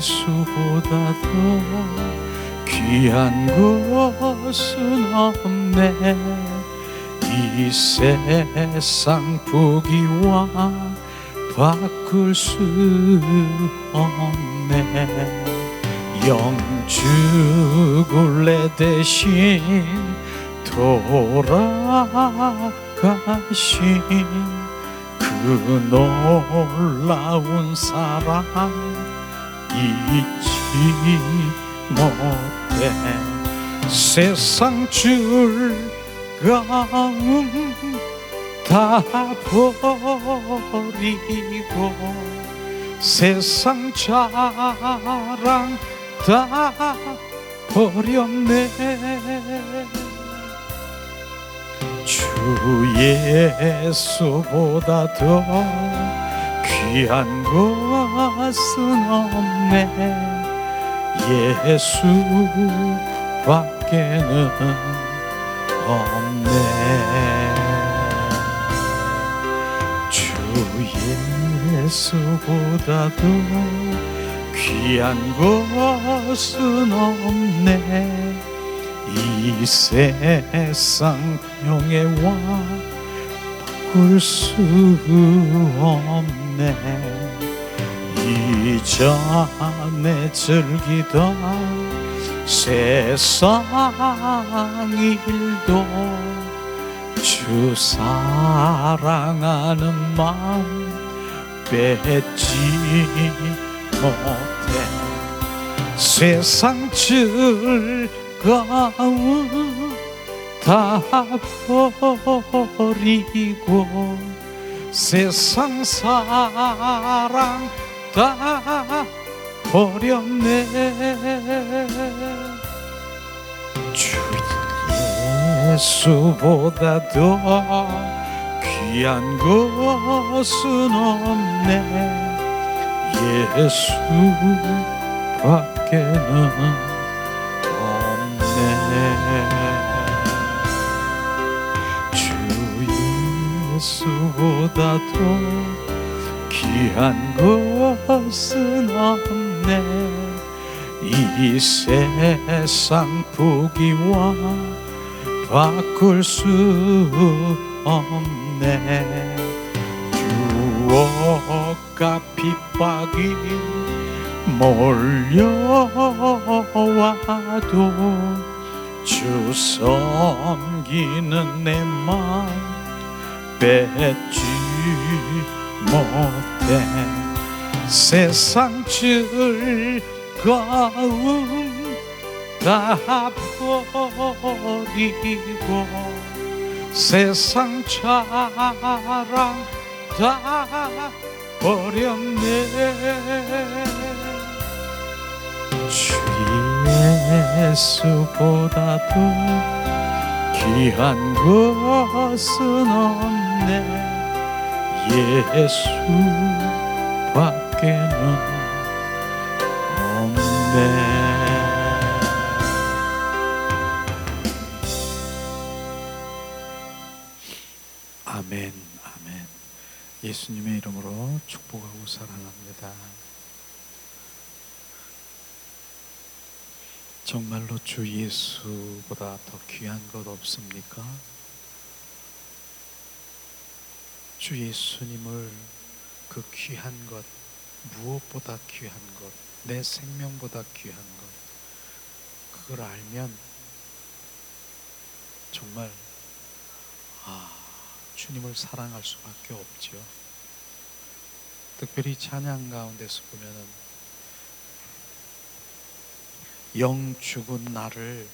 예수보다 더 귀한 것은 없네. 이 세상 부귀와 바꿀 수 없네. 영주굴레 대신 돌아가신 그 놀라운 사랑 잊지 못해. 세상 즐거움 다 버리고 세상 자랑 다 버렸네. 주 예수보다 더 귀한 것은 없네. 예수밖에는 없네. 주 예수보다 더 귀한 것은 없네. 이 세상 명예와 바꿀 수 없네. 이전에 즐기던 세상 일도 주 사랑하는 마음 뺏지 못해. 세상 즐거움 다 버리고 세상 사랑 다 버렸네. 주 예수보다 더 귀한 것은 없네. 예수밖에는 없네. 주 예수보다 더 귀한 것은 없네. 이 세상 부귀와 바꿀 수 없네. 유혹과 핍박이 몰려와도 주 섬기는 내 마음 뺏지 못해. 세상 즐거움 다 버리고 세상 자랑 다 버렸네. 주 예수보다 더 귀한 것은 없네. 예수밖에는 없네. 아멘, 아멘. 예수님의 이름으로 축복하고 사랑합니다. 정말로 주 예수보다 더 귀한 것 없습니까? 주 예수님을 그 귀한 것, 무엇보다 귀한 것, 내 생명보다 귀한 것, 그걸 알면 정말 주님을 사랑할 수밖에 없죠. 특별히 찬양 가운데서 보면은 영 죽은 나를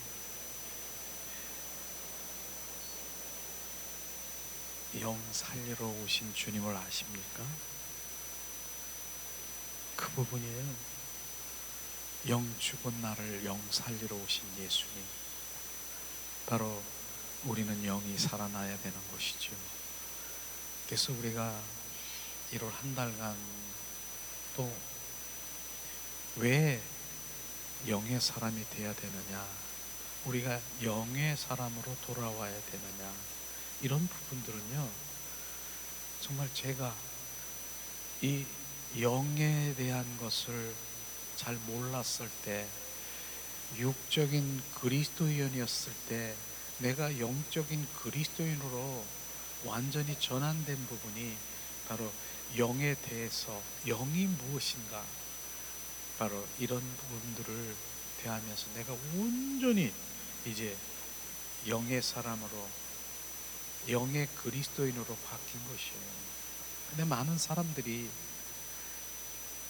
영 살리러 오신 주님을 아십니까? 그 부분이에요. 영 죽은 나를 영 살리러 오신 예수님. 바로 우리는 영이 살아나야 되는 것이죠. 그래서 우리가 1월 한 달간 또 왜 영의 사람이 되어야 되느냐, 우리가 영의 사람으로 돌아와야 되느냐, 이런 부분들은요, 정말 제가 이 영에 대한 것을 잘 몰랐을 때, 육적인 그리스도인이었을 때 내가 영적인 그리스도인으로 완전히 전환된 부분이 바로 영에 대해서, 영이 무엇인가, 바로 이런 부분들을 대하면서 내가 온전히 이제 영의 사람으로, 영의 그리스도인으로 바뀐 것이에요. 근데 많은 사람들이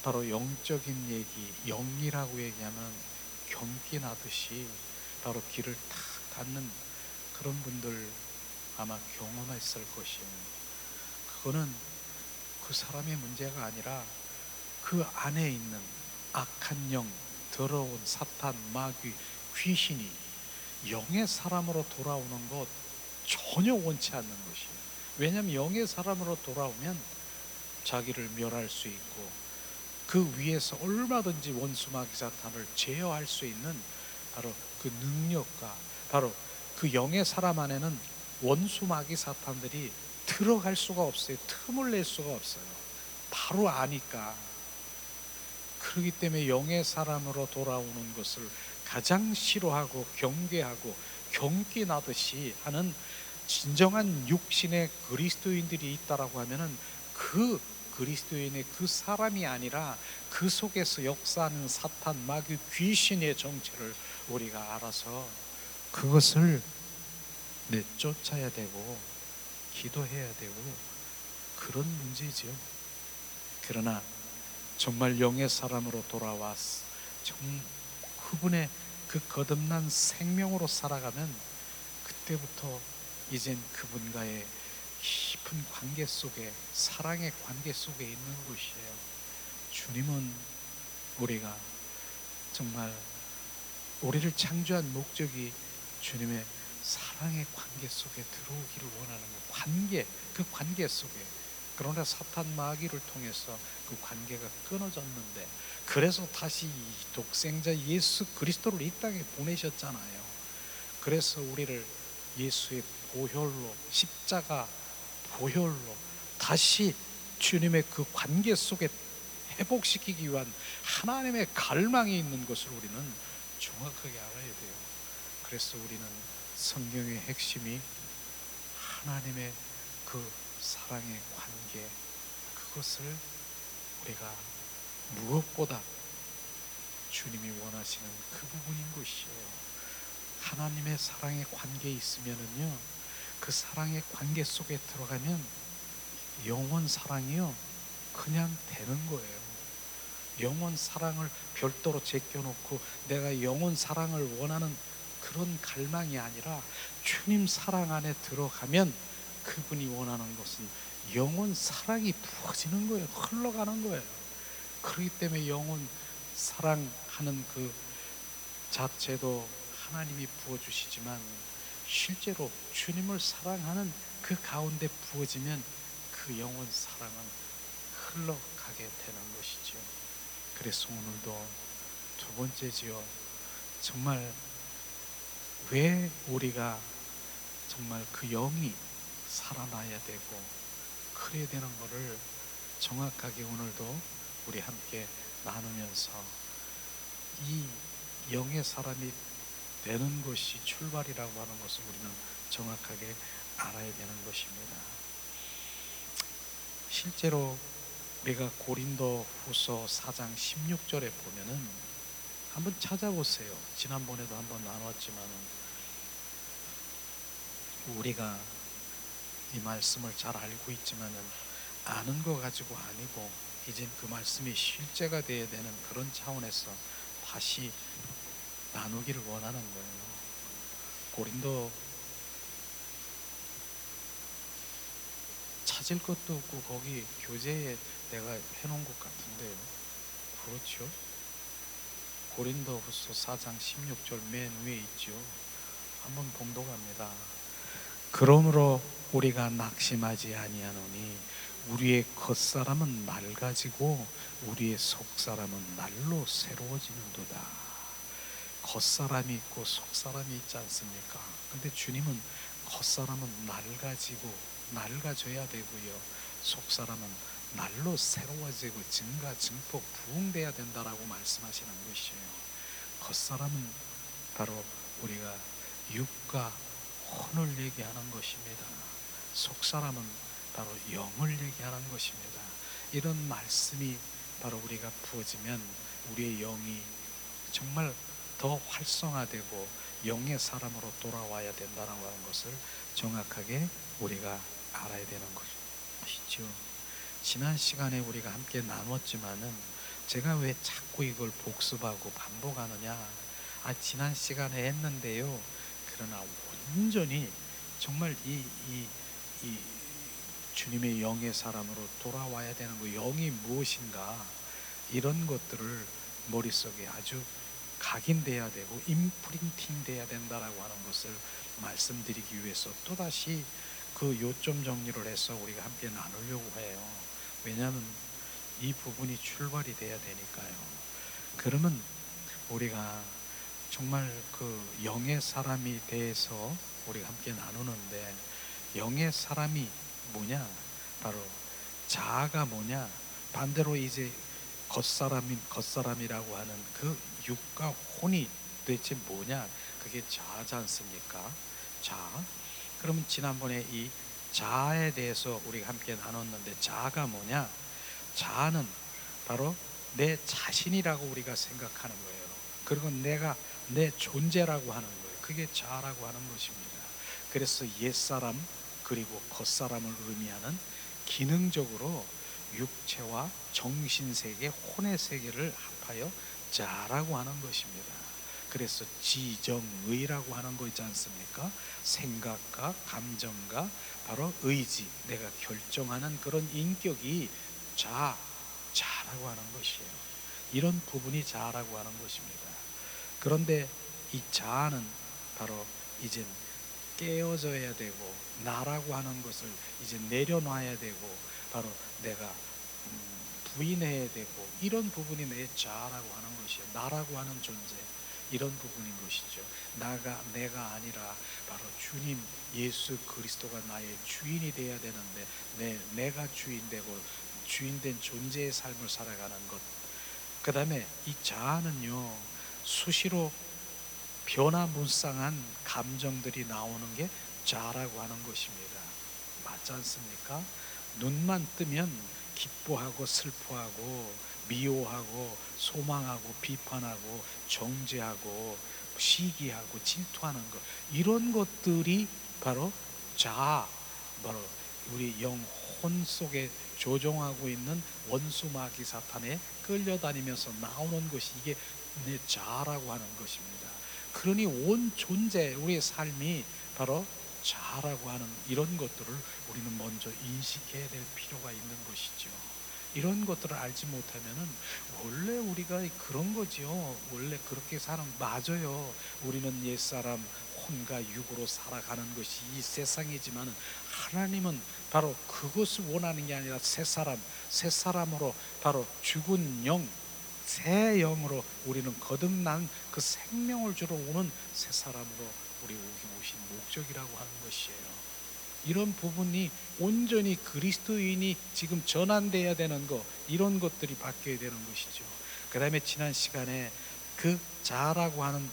바로 영적인 얘기, 영이라고 얘기하면 경기 나듯이 바로 귀를 탁 닫는 그런 분들 아마 경험했을 것이에요. 그거는 그 사람의 문제가 아니라 그 안에 있는 악한 영, 더러운 사탄, 마귀, 귀신이 영의 사람으로 돌아오는 것 전혀 원치 않는 것이에요. 왜냐하면 영의 사람으로 돌아오면 자기를 멸할 수 있고 그 위에서 얼마든지 원수 마귀 사탄을 제어할 수 있는 바로 그 능력과 바로 그 영의 사람 안에는 원수 마귀 사탄들이 들어갈 수가 없어요. 틈을 낼 수가 없어요. 바로 아니까. 그렇기 때문에 영의 사람으로 돌아오는 것을 가장 싫어하고 경계하고 경기 나듯이 하는 진정한 육신의 그리스도인들이 있다라고 하면은 그 그리스도인의 그 사람이 아니라 그 속에서 역사하는 사탄, 마귀, 귀신의 정체를 우리가 알아서 그것을 내쫓아야 되고 기도해야 되고 그런 문제지요. 그러나 정말 영의 사람으로 돌아왔어, 그분의 그 거듭난 생명으로 살아가면 그때부터 이젠 그분과의 깊은 관계 속에, 사랑의 관계 속에 있는 것이에요. 주님은 우리가 정말 우리를 창조한 목적이 주님의 사랑의 관계 속에 들어오기를 원하는 것, 관계, 그 관계 속에. 그러나 사탄 마귀를 통해서 그 관계가 끊어졌는데, 그래서 다시 독생자 예수 그리스도를 이 땅에 보내셨잖아요. 그래서 우리를 예수의 보혈로, 십자가 보혈로 다시 주님의 그 관계 속에 회복시키기 위한 하나님의 갈망이 있는 것을 우리는 정확하게 알아야 돼요. 그래서 우리는 성경의 핵심이 하나님의 그 사랑의 관계, 그것을 우리가 무엇보다 주님이 원하시는 그 부분인 것이에요. 하나님의 사랑의 관계에 있으면은요, 그 사랑의 관계 속에 들어가면 영원 사랑이요 그냥 되는 거예요. 영원 사랑을 별도로 제껴놓고 내가 영원 사랑을 원하는 그런 갈망이 아니라 주님 사랑 안에 들어가면 그분이 원하는 것은 영원 사랑이 부어지는 거예요. 흘러가는 거예요. 그렇기 때문에 영원 사랑하는 그 자체도 하나님이 부어주시지만 실제로 주님을 사랑하는 그 가운데 부어지면 그 영원 사랑은 흘러가게 되는 것이죠. 그래서 오늘도 두 번째지요. 정말 왜 우리가 정말 그 영이 살아나야 되고 그래야 되는 것을 정확하게 오늘도 우리 함께 나누면서 이 영의 사람이 되는 것이 출발이라고 하는 것을 우리는 정확하게 알아야 되는 것입니다. 실제로 우리가 고린도 후서 4장 16절에 보면은 한번 찾아보세요. 지난번에도 한번 나눴지만은 우리가 이 말씀을 잘 알고 있지만은 아는 거 가지고 아니고 이젠 그 말씀이 실제가 되어야 되는 그런 차원에서 다시 나누기를 원하는 거예요. 고린도 찾을 것도 없고 거기 교재에 내가 해놓은 것 같은데요. 그렇죠? 고린도 후서 4장 16절 맨 위에 있죠. 한번 봉독합니다. 그러므로 우리가 낙심하지 아니하노니 우리의 겉사람은 낡아지고 우리의 속사람은 날로 새로워지는도다. 겉사람이 있고 속사람이 있지 않습니까? 근데 주님은 겉사람은 낡아져야 되고요, 속사람은 날로 새로워지고 증가, 증폭, 부흥돼야 된다라고 말씀하시는 것이에요. 겉사람은 바로 우리가 육과 혼을 얘기하는 것입니다. 속사람은 바로 영을 얘기하는 것입니다. 이런 말씀이 바로 우리가 부어지면 우리의 영이 정말 더 활성화되고 영의 사람으로 돌아와야 된다라고 하는 것을 정확하게 우리가 알아야 되는 것이죠. 지난 시간에 우리가 함께 나눴지만은 제가 왜 자꾸 이걸 복습하고 반복하느냐? 지난 시간에 했는데요. 그러나 온전히 정말 이 주님의 영의 사람으로 돌아와야 되는 거, 영이 무엇인가 이런 것들을 머릿속에 아주 각인돼야 되고 임프린팅 돼야 된다라고 하는 것을 말씀드리기 위해서 또다시 그 요점 정리를 해서 우리가 함께 나누려고 해요. 왜냐하면 이 부분이 출발이 돼야 되니까요. 그러면 우리가 정말 그 영의 사람이 대해서 우리가 함께 나누는데, 영의 사람이 뭐냐? 바로 자아가 뭐냐? 반대로 이제 겉사람이라고 하는 그 육과 혼이 도대체 뭐냐? 그게 자아지 않습니까? 자아. 그러면 지난번에 이 자아에 대해서 우리가 함께 나눴는데, 자아가 뭐냐? 자아는 바로 내 자신이라고 우리가 생각하는 거예요. 그리고 내가 내 존재라고 하는 거예요. 그게 자아라고 하는 것입니다. 그래서 옛사람 그리고 겉사람을 의미하는 기능적으로 육체와 정신세계, 혼의 세계를 합하여 자라고 하는 것입니다. 그래서 지정의라고 하는 거 있지 않습니까? 생각과 감정과 바로 의지, 내가 결정하는 그런 인격이 자라고 하는 것이에요. 이런 부분이 자라고 하는 것입니다. 그런데 이 자아는 바로 이제 깨어져야 되고, 나라고 하는 것을 이제 내려놔야 되고, 바로 내가 부인해야 되고, 이런 부분이 내 자아라고 하는 것이에요. 나라고 하는 존재, 이런 부분인 것이죠. 내가 아니라 바로 주님 예수 그리스도가 나의 주인이 되어야 되는데, 내가 주인되고 주인된 존재의 삶을 살아가는 것. 그 다음에 이 자아는요, 수시로 변화무쌍한 감정들이 나오는 게 자아라고 하는 것입니다. 맞지 않습니까? 눈만 뜨면 기뻐하고 슬퍼하고 미워하고 소망하고 비판하고 정죄하고 시기하고 질투하는 것, 이런 것들이 바로 자아, 바로 우리 영혼 속에 조종하고 있는 원수 마귀 사탄에 끌려다니면서 나오는 것이 이게 내 자아라고 하는 것입니다. 그러니 온 존재, 우리의 삶이 바로 자아라고 하는 이런 것들을 우리는 먼저 인식해야 될 필요가 있는 것이죠. 이런 것들을 알지 못하면은 원래 우리가 그런 거죠. 원래 그렇게 사는, 맞아요. 우리는 옛사람 혼과 육으로 살아가는 것이 이 세상이지만, 하나님은 바로 그것을 원하는 게 아니라 새 사람으로 바로 죽은 영, 새 영으로 우리는 거듭난 그 생명을 주러 오는 새 사람으로 우리 오신 목적이라고 하는 것이에요. 이런 부분이 온전히 그리스도인이 지금 전환돼야 되는 것, 이런 것들이 바뀌어야 되는 것이죠. 그 다음에 지난 시간에 그 자아라고 하는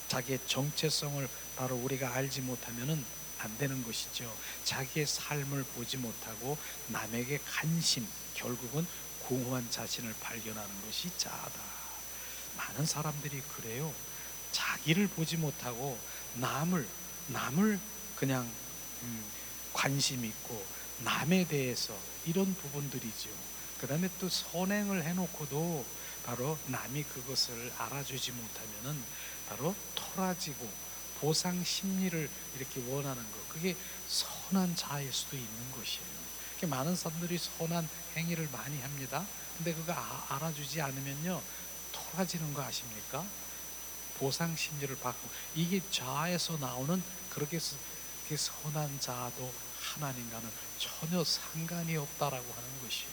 자기의 정체성을 바로 우리가 알지 못하면은 안 되는 것이죠. 자기의 삶을 보지 못하고 남에게 간심, 결국은 공허한 자신을 발견하는 것이 자아다. 많은 사람들이 그래요. 자기를 보지 못하고 남을 그냥 관심 있고 남에 대해서 이런 부분들이죠. 그 다음에 또 선행을 해놓고도 바로 남이 그것을 알아주지 못하면은 바로 토라지고 보상 심리를 이렇게 원하는 것, 그게 선한 자일 수도 있는 것이에요. 많은 사람들이 선한 행위를 많이 합니다. 근데 그거 알아주지 않으면요, 토라지는 거 아십니까? 보상 심리를 받고, 이게 자아에서 나오는 그렇게 선한 자아도 하나님과는 전혀 상관이 없다라고 하는 것이에요.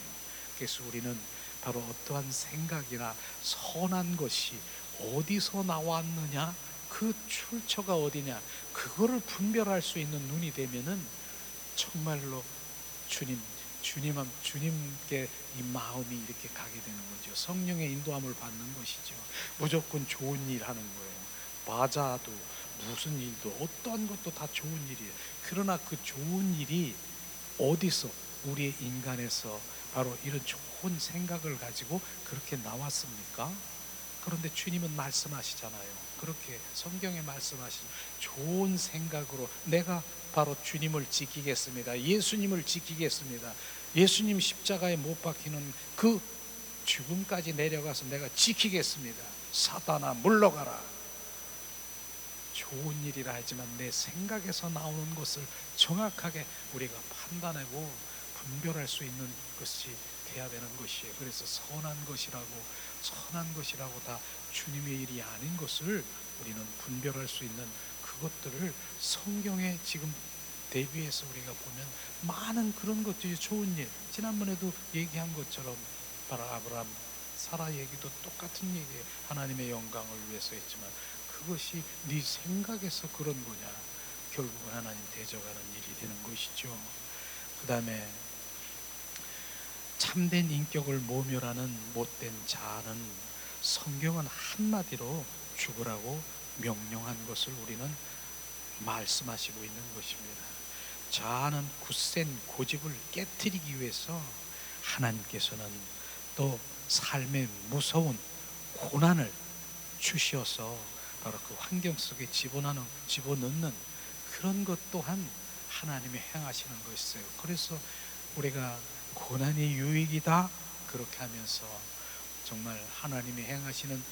그래서 우리는 바로 어떠한 생각이나 선한 것이 어디서 나왔느냐, 그 출처가 어디냐, 그거를 분별할 수 있는 눈이 되면은 정말로 주님께 이 마음이 이렇게 가게 되는 거죠. 성령의 인도함을 받는 것이죠. 무조건 좋은 일 하는 거예요. 맞아도 무슨 일도 어떠한 것도 다 좋은 일이에요. 그러나 그 좋은 일이 어디서, 우리의 인간에서 바로 이런 좋은 생각을 가지고 그렇게 나왔습니까? 그런데 주님은 말씀하시잖아요. 그렇게 성경에 말씀하시죠. 좋은 생각으로 내가 바로 주님을 지키겠습니다. 예수님을 지키겠습니다. 예수님 십자가에 못 박히는 그 죽음까지 내려가서 내가 지키겠습니다. 사단아 물러가라. 좋은 일이라 하지만 내 생각에서 나오는 것을 정확하게 우리가 판단하고 분별할 수 있는 것이 돼야 되는 것이에요. 그래서 선한 것이라고 다 주님의 일이 아닌 것을 우리는 분별할 수 있는 그것들을 성경에 지금 대비해서 우리가 보면 많은 그런 것들이 좋은 일, 지난번에도 얘기한 것처럼 바로 아브라함 사라 얘기도 똑같은 얘기예요. 하나님의 영광을 위해서 했지만 그것이 네 생각에서 그런 거냐, 결국은 하나님 대적하는 일이 되는 것이죠. 그 다음에 참된 인격을 모멸하는 못된 자아는 성경은 한마디로 죽으라고 명령한 것을 우리는 말씀하시고 있는 것입니다. 자아는 굳센 고집을 깨트리기 위해서 하나님께서는 또 삶의 무서운 고난을 주셔서 바로 그 환경 속에 집어넣는 그런 것 또한 하나님이 행하시는 것이에요. 그래서 우리가 고난이 유익이다 그렇게 하면서 정말 하나님이 행하시는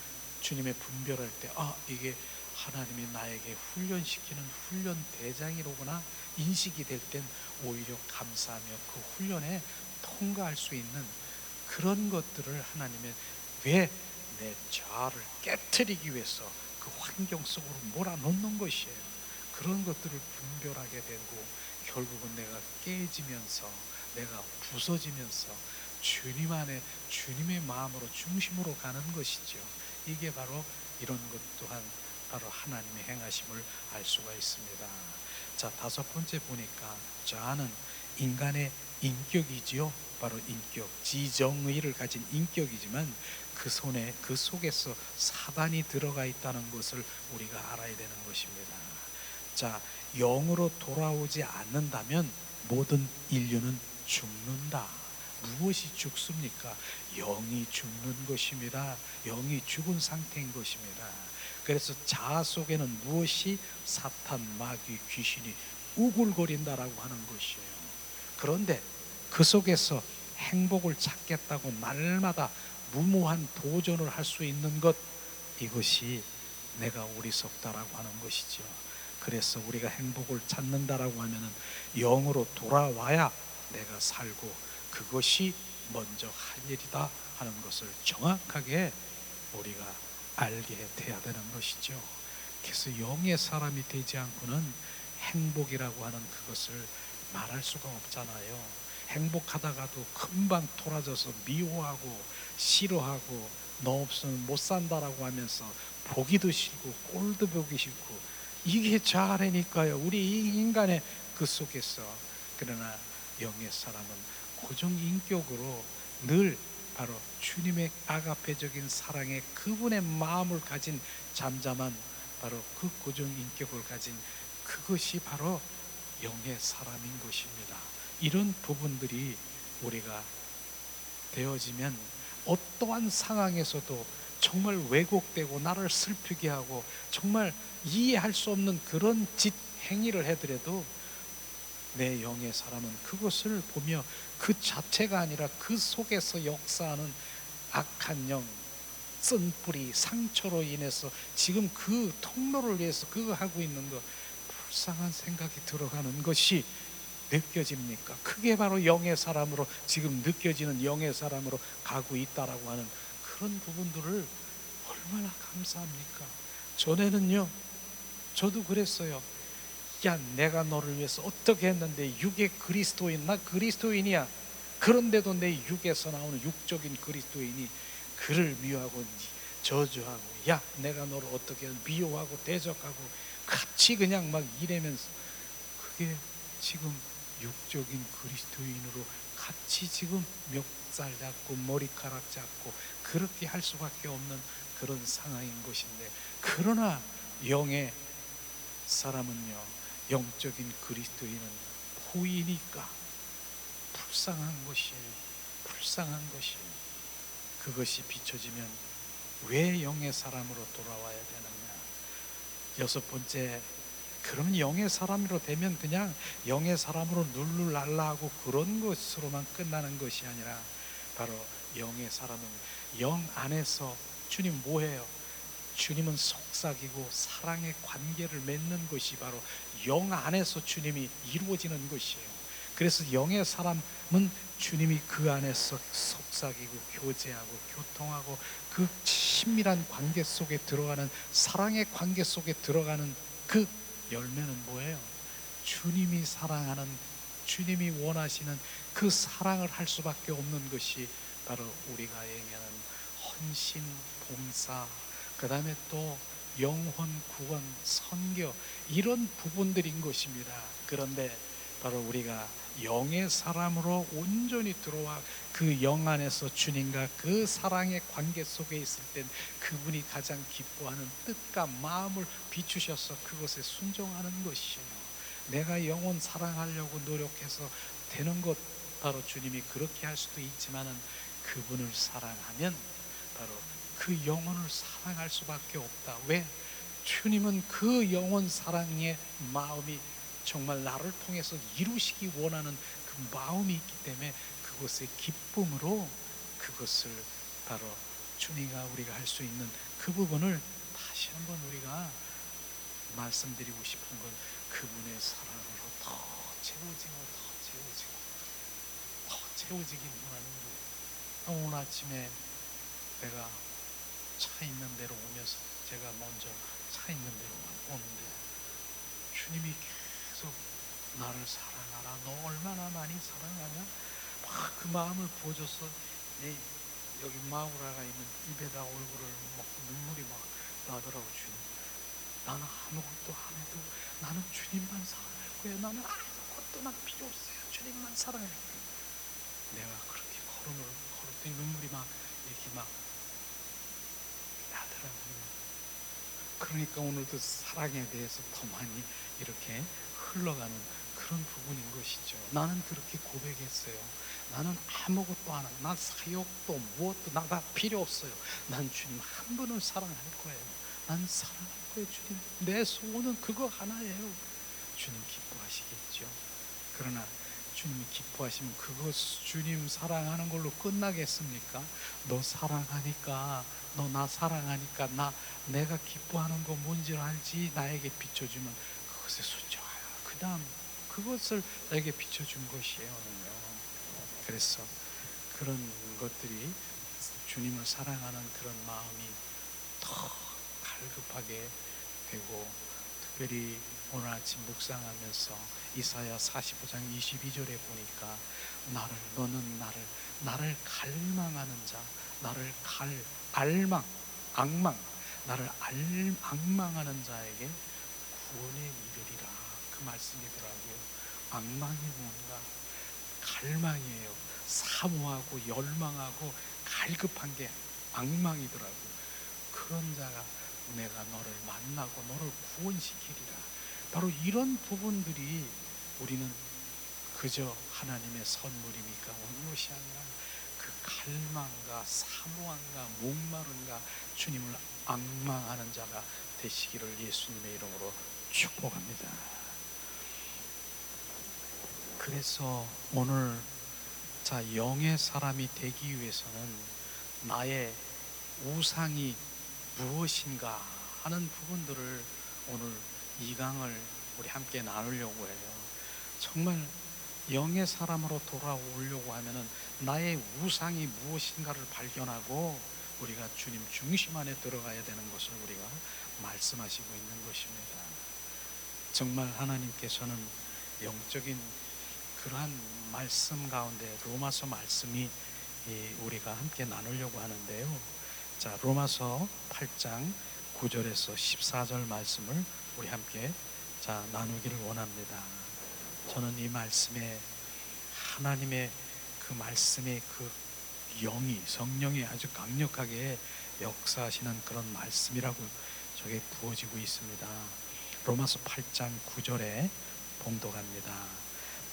주님의 분별할 때 이게 하나님이 나에게 훈련시키는 훈련 대장이로구나 인식이 될 땐 오히려 감사하며 그 훈련에 통과할 수 있는 그런 것들을 하나님의 왜 내 자아를 깨트리기 위해서 그 환경 속으로 몰아넣는 것이에요. 그런 것들을 분별하게 되고 결국은 내가 깨지면서 내가 부서지면서 주님 안에 주님의 마음으로 중심으로 가는 것이죠. 이게 바로 이런 것 또한 바로 하나님의 행하심을 알 수가 있습니다. 자, 다섯 번째 보니까 자아는 인간의 인격이지요. 바로 인격, 지정의를 가진 인격이지만 그 속에서 사단이 들어가 있다는 것을 우리가 알아야 되는 것입니다. 자, 영으로 돌아오지 않는다면 모든 인류는 죽는다. 무엇이 죽습니까? 영이 죽는 것입니다. 영이 죽은 상태인 것입니다. 그래서 자아 속에는 무엇이 사탄, 마귀, 귀신이 우글거린다라고 하는 것이에요. 그런데 그 속에서 행복을 찾겠다고 날마다 무모한 도전을 할 수 있는 것, 이것이 내가 어리석다라고 하는 것이죠. 그래서 우리가 행복을 찾는다라고 하면은 영으로 돌아와야 내가 살고 그것이 먼저 할 일이다 하는 것을 정확하게 우리가 알게 돼야 되는 것이죠. 그래서 영의 사람이 되지 않고는 행복이라고 하는 그것을 말할 수가 없잖아요. 행복하다가도 금방 돌아져서 미워하고 싫어하고 너 없으면 못 산다라고 하면서 보기도 싫고 꼴도 보기 싫고 이게 자아라니까요. 우리 이 인간의 그 속에서. 그러나 영의 사람은 고정인격으로 늘 바로 주님의 아가페적인 사랑에 그분의 마음을 가진 잠잠한 바로 그 고정인격을 가진 그것이 바로 영의 사람인 것입니다. 이런 부분들이 우리가 되어지면 어떠한 상황에서도 정말 왜곡되고 나를 슬프게 하고 정말 이해할 수 없는 그런 짓 행위를 해더라도 내 영의 사람은 그것을 보며 그 자체가 아니라 그 속에서 역사하는 악한 영, 쓴뿌리, 상처로 인해서 지금 그 통로를 위해서 그거 하고 있는 거 불쌍한 생각이 들어가는 것이 느껴집니까? 그게 바로 영의 사람으로 지금 느껴지는 영의 사람으로 가고 있다라고 하는 그런 부분들을 얼마나 감사합니까? 전에는요, 저도 그랬어요. 야, 내가 너를 위해서 어떻게 했는데 육의 그리스도인, 나 그리스도인이야. 그런데도 내 육에서 나오는 육적인 그리스도인이 그를 미워하고 저주하고, 야, 내가 너를 어떻게 미워하고 대적하고 같이 그냥 막 이래면서 그게 지금 육적인 그리스도인으로 같이 지금 멱살 잡고 머리카락 잡고 그렇게 할 수밖에 없는 그런 상황인 것인데, 그러나 영의 사람은요, 영적인 그리스도인은 보이니까 불쌍한 것이 그것이 비춰지면 왜 영의 사람으로 돌아와야 되느냐. 여섯 번째, 그러면 영의 사람으로 되면 그냥 영의 사람으로 룰루랄라하고 그런 것으로만 끝나는 것이 아니라, 바로 영의 사람은 영 안에서 주님 뭐해요? 주님은 속삭이고 사랑의 관계를 맺는 것이 바로 영 안에서 주님이 이루어지는 것이에요. 그래서 영의 사람은 주님이 그 안에서 속삭이고 교제하고 교통하고 그 친밀한 관계 속에 들어가는, 사랑의 관계 속에 들어가는 그 열매는 뭐예요? 주님이 사랑하는, 주님이 원하시는 그 사랑을 할 수밖에 없는 것이 바로 우리가 얘기하는 헌신, 봉사, 그 다음에 또 영혼 구원, 선교, 이런 부분들인 것입니다. 그런데 바로 우리가 영의 사람으로 온전히 들어와 그 영 안에서 주님과 그 사랑의 관계 속에 있을 땐 그분이 가장 기뻐하는 뜻과 마음을 비추셔서 그것에 순종하는 것이에요. 내가 영혼 사랑하려고 노력해서 되는 것, 바로 주님이 그렇게 할 수도 있지만은 그분을 사랑하면 바로 그 영혼을 사랑할 수밖에 없다. 왜? 주님은 그 영혼 사랑의 마음이 정말 나를 통해서 이루시기 원하는 그 마음이 있기 때문에 그것의 기쁨으로, 그것을 바로 주님과 우리가 할 수 있는 그 부분을 다시 한번 우리가 말씀드리고 싶은 건, 그분의 사랑으로 더 채워지긴 원하는 거예요. 오늘 아침에 내가 차 있는 데로 오면서, 제가 먼저 차 있는 데로 오는데 주님이 계속 나를 사랑하라, 너 얼마나 많이 사랑하냐, 막 그 마음을 보여줘서 여기 마우라가 있는 입에다 얼굴을 막 눈물이 막 나더라고. 주님, 나는 아무것도 안 해도 나는 주님만 사랑할 거예요. 나는 아무것도 난 필요 없어요. 주님만 사랑할 거예요. 내가 그렇게 걸을 때 눈물이 막 이렇게 막 나더라고요. 그러니까 오늘도 사랑에 대해서 더 많이 이렇게 흘러가는 그런 부분인 것이죠. 나는 그렇게 고백했어요. 나는 아무것도 안 하고, 난 사역도 무엇도 나 필요 없어요. 난 주님 한 분을 사랑할 거예요. 난 사랑할 거예요. 주님, 내 소원은 그거 하나예요. 주님 기뻐하시겠죠. 그러나 주님이 기뻐하시면 그것, 주님 사랑하는 걸로 끝나겠습니까? 너 사랑하니까, 너 나 사랑하니까, 내가 기뻐하는 거 뭔지 알지? 나에게 비춰주면 그것에 순종하여 그 다음 그것을 나에게 비춰준 것이에요. 그래서 그런 것들이 주님을 사랑하는 그런 마음이 더 갈급하게 되고, 특별히 오늘 아침 묵상하면서 이사야 45장 22절에 보니까 너는 나를 갈망하는 자, 나를 나를 악망하는 자에게 구원에 이르리라, 그 말씀이더라고요. 악망이 뭔가? 갈망이에요. 사모하고 열망하고 갈급한 게 악망이더라고요. 그런 자가 내가 너를 만나고 너를 구원시키리라. 바로 이런 부분들이 우리는 그저 하나님의 선물이니까 오는 것이 아니라 그 갈망과 사모함과 목마름과 주님을 악망하는 자가 되시기를 예수님의 이름으로 축복합니다. 그래서 오늘 영의 사람이 되기 위해서는 나의 우상이 무엇인가 하는 부분들을 오늘 이 강을 우리 함께 나누려고 해요. 정말 영의 사람으로 돌아오려고 하면은 나의 우상이 무엇인가를 발견하고 우리가 주님 중심 안에 들어가야 되는 것을 우리가 말씀하시고 있는 것입니다. 정말 하나님께서는 영적인 그러한 말씀 가운데 로마서 말씀이 우리가 함께 나누려고 하는데요. 로마서 8장 9절에서 14절 말씀을 우리 함께 나누기를 원합니다. 저는 이 말씀에 하나님의 그 말씀의 그 영이, 성령이 아주 강력하게 역사하시는 그런 말씀이라고 저게 부어지고 있습니다. 로마서 8장 9절에 봉독합니다.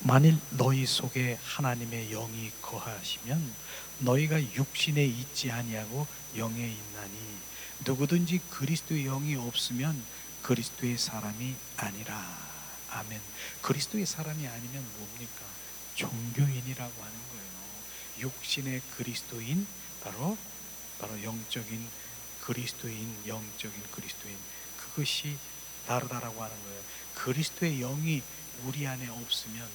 만일 너희 속에 하나님의 영이 거하시면 너희가 육신에 있지 아니하고 영에 있나니 누구든지 그리스도의 영이 없으면 그리스도의 사람이 아니라. 아멘. 그리스도의 사람이 아니면 뭡니까? 종교인이라고 하는 거예요. 육신의 그리스도인, 바로 영적인 그리스도인, 영적인 그리스도인, 그것이 다르다라고 하는 거예요. 그리스도의 영이 우리 안에 없으면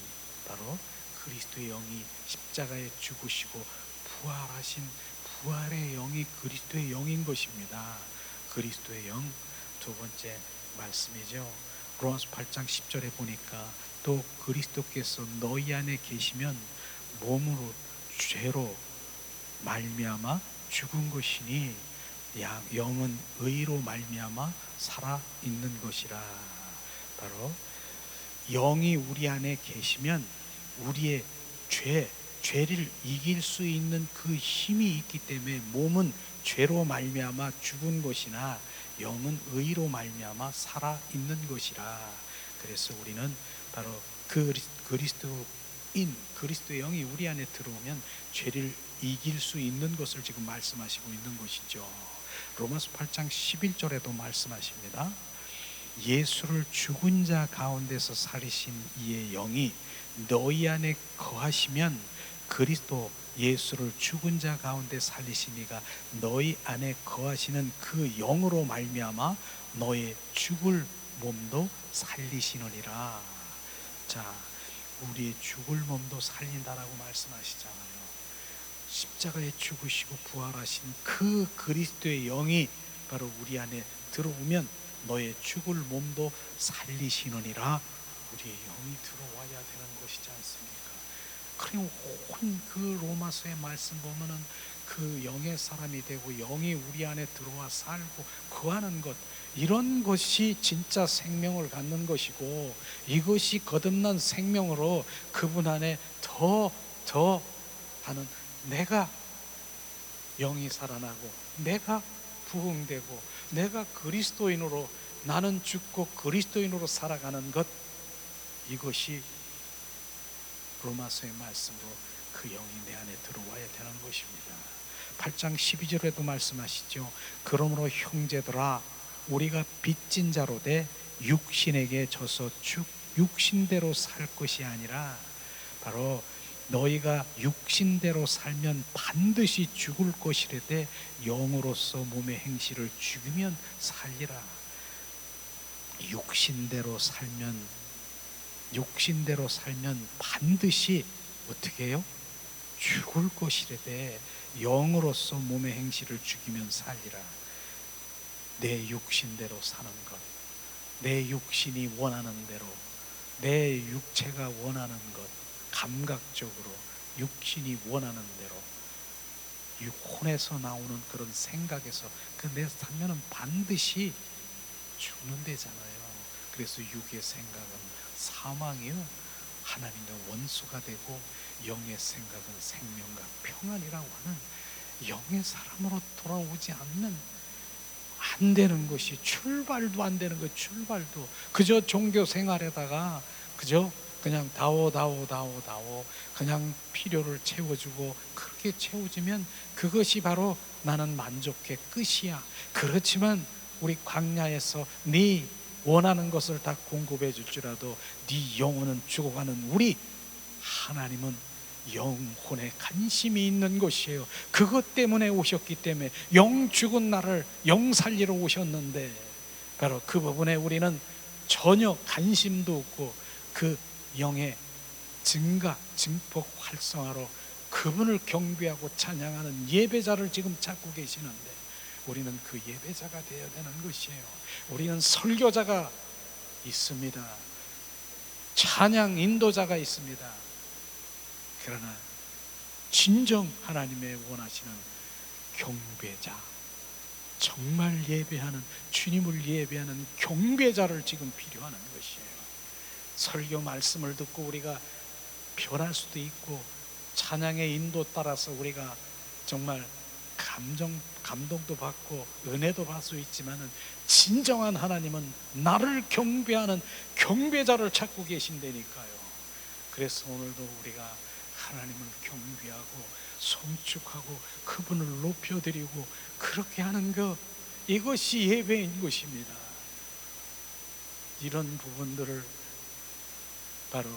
바로 그리스도의 영이 십자가에 죽으시고 부활하신 부활의 영이 그리스도의 영인 것입니다. 그리스도의 영. 두 번째 말씀이죠. 로마서 8장 10절에 보니까 또 그리스도께서 너희 안에 계시면 몸으로 죄로 말미암아 죽은 것이니 영은 의로 말미암아 살아 있는 것이라. 바로 영이 우리 안에 계시면 우리의 죄를 이길 수 있는 그 힘이 있기 때문에 몸은 죄로 말미암아 죽은 것이나 영은 의로 말미암아 살아 있는 것이라. 그래서 우리는 바로 그리스도의 영이 우리 안에 들어오면 죄를 이길 수 있는 것을 지금 말씀하시고 있는 것이죠. 로마서 8장 11절에도 말씀하십니다. 예수를 죽은 자 가운데서 살리신 이의 영이 너희 안에 거하시면 그리스도 예수를 죽은 자 가운데 살리신 이가 너희 안에 거하시는 그 영으로 말미암아 너의 죽을 몸도 살리시느니라. 자, 우리의 죽을 몸도 살린다라고 말씀하시잖아요. 십자가에 죽으시고 부활하신 그 그리스도의 영이 바로 우리 안에 들어오면 너의 죽을 몸도 살리시느니라. 우리의 영이 들어와야 되는 것이지 않습니까? 그럼 온 그 로마서의 말씀 보면은 그 영의 사람이 되고 영이 우리 안에 들어와 살고 거하는 것, 이런 것이 진짜 생명을 갖는 것이고, 이것이 거듭난 생명으로 그분 안에 더 하는, 내가 영이 살아나고 내가 부흥되고 내가 그리스도인으로, 나는 죽고 그리스도인으로 살아가는 것, 이것이 로마서의 말씀으로 그 영이 내 안에 들어와야 되는 것입니다. 8장 12절에도 말씀하시죠. 그러므로 형제들아, 우리가 빚진 자로 돼 육신에게 져서 육신대로 살 것이 아니라, 바로 너희가 육신대로 살면 반드시 죽을 것이라되 영으로서 몸의 행실을 죽이면 살리라. 육신대로 살면 반드시 어떻게 해요? 죽을 것이라되 영으로서 몸의 행실을 죽이면 살리라. 내 육신대로 사는 것, 내 육신이 원하는 대로, 내 육체가 원하는 것, 감각적으로 육신이 원하는 대로, 혼에서 나오는 그런 생각에서 내 살면은 반드시 죽는 데잖아요. 그래서 육의 생각은 사망이요, 하나님과 원수가 되고, 영의 생각은 생명과 평안이라고 하는, 영의 사람으로 돌아오지 않는 안 되는 것이, 출발도 안 되는 것, 출발도 그저 종교 생활에다가 그냥 다오 그냥 필요를 채워주고, 그렇게 채워지면 그것이 바로 나는 만족해 끝이야. 그렇지만 우리 광야에서 네 원하는 것을 다 공급해 줄지라도 네 영혼은 죽어가는 우리 하나님은 영혼에 관심이 있는 것이에요. 그것 때문에 오셨기 때문에, 영 죽은 나를 영 살리러 오셨는데, 바로 그 부분에 우리는 전혀 관심도 없고 그 영의 증폭 활성화로 그분을 경배하고 찬양하는 예배자를 지금 찾고 계시는데, 우리는 그 예배자가 되어야 되는 것이에요. 우리는 설교자가 있습니다. 찬양 인도자가 있습니다. 그러나 진정 하나님의 원하시는 경배자, 정말 예배하는, 주님을 예배하는 경배자를 지금 필요하는 것이에요. 설교 말씀을 듣고 우리가 변할 수도 있고 찬양의 인도 따라서 우리가 정말 감동도 받고 은혜도 받을 수 있지만은 진정한 하나님은 나를 경배하는 경배자를 찾고 계신다니까요. 그래서 오늘도 우리가 하나님을 경배하고 송축하고 그분을 높여드리고 그렇게 하는 것, 이것이 예배인 것입니다. 이런 부분들을 바로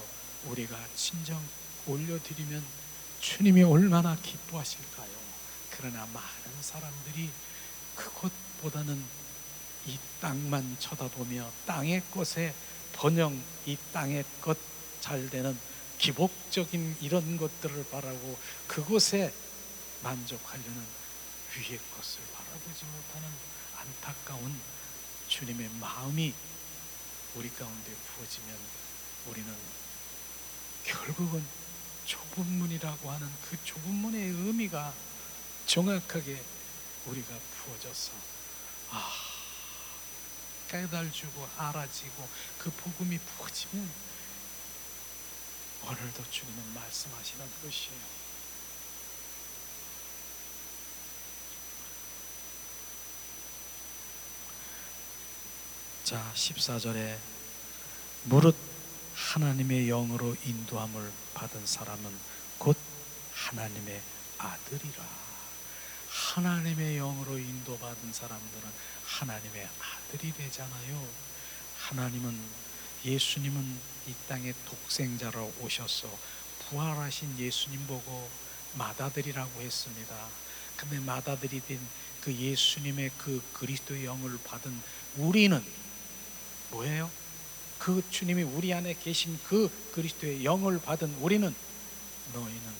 우리가 진정 올려드리면 주님이 얼마나 기뻐하실까요? 그러나 많은 사람들이 그것보다는 이 땅만 쳐다보며 땅의 것에 번영, 이 땅의 것 잘 되는 기복적인 이런 것들을 바라고 그것에 만족하려는 위의 것을 바라보지 못하는 안타까운 주님의 마음이 우리 가운데 부어지면 우리는 결국은 좁은 문이라고 하는 그 좁은 문의 의미가 정확하게 우리가 부어져서 깨달아지고 알아지고 그 복음이 부어지면 오늘도 주님은 말씀하시는 것이에요. 자, 14절에 무릇 하나님의 영으로 인도함을 받은 사람은 곧 하나님의 아들이라. 하나님의 영으로 인도받은 사람들은 하나님의 아들이 되잖아요. 예수님은 이 땅에 독생자로 오셔서 부활하신 예수님 보고 맏아들이라고 했습니다. 근데 맏아들이 된 그 예수님의 그 그리스도의 영을 받은 우리는 뭐예요? 그 주님이 우리 안에 계신 그 그리스도의 영을 받은 우리는 너희는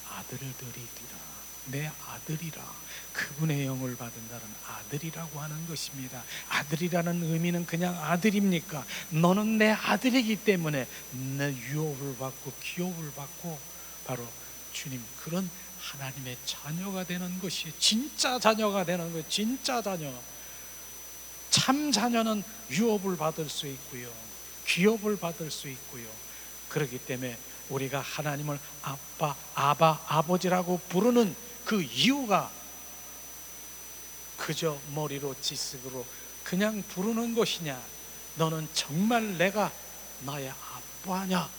아들들이리라. 내 아들이라. 그분의 영을 받은 자는 아들이라고 하는 것입니다. 아들이라는 의미는 그냥 아들입니까? 너는 내 아들이기 때문에 내 유업을 받고 기업을 받고 바로 주님 그런 하나님의 자녀가 되는 것이 진짜 자녀가 되는 것. 진짜 자녀. 참 자녀는 유업을 받을 수 있고요, 기업을 받을 수 있고요. 그렇기 때문에 우리가 하나님을 아빠, 아버지라고 부르는 그 이유가 그저 머리로 지식으로 그냥 부르는 것이냐? 너는 정말 내가 나의 아빠냐?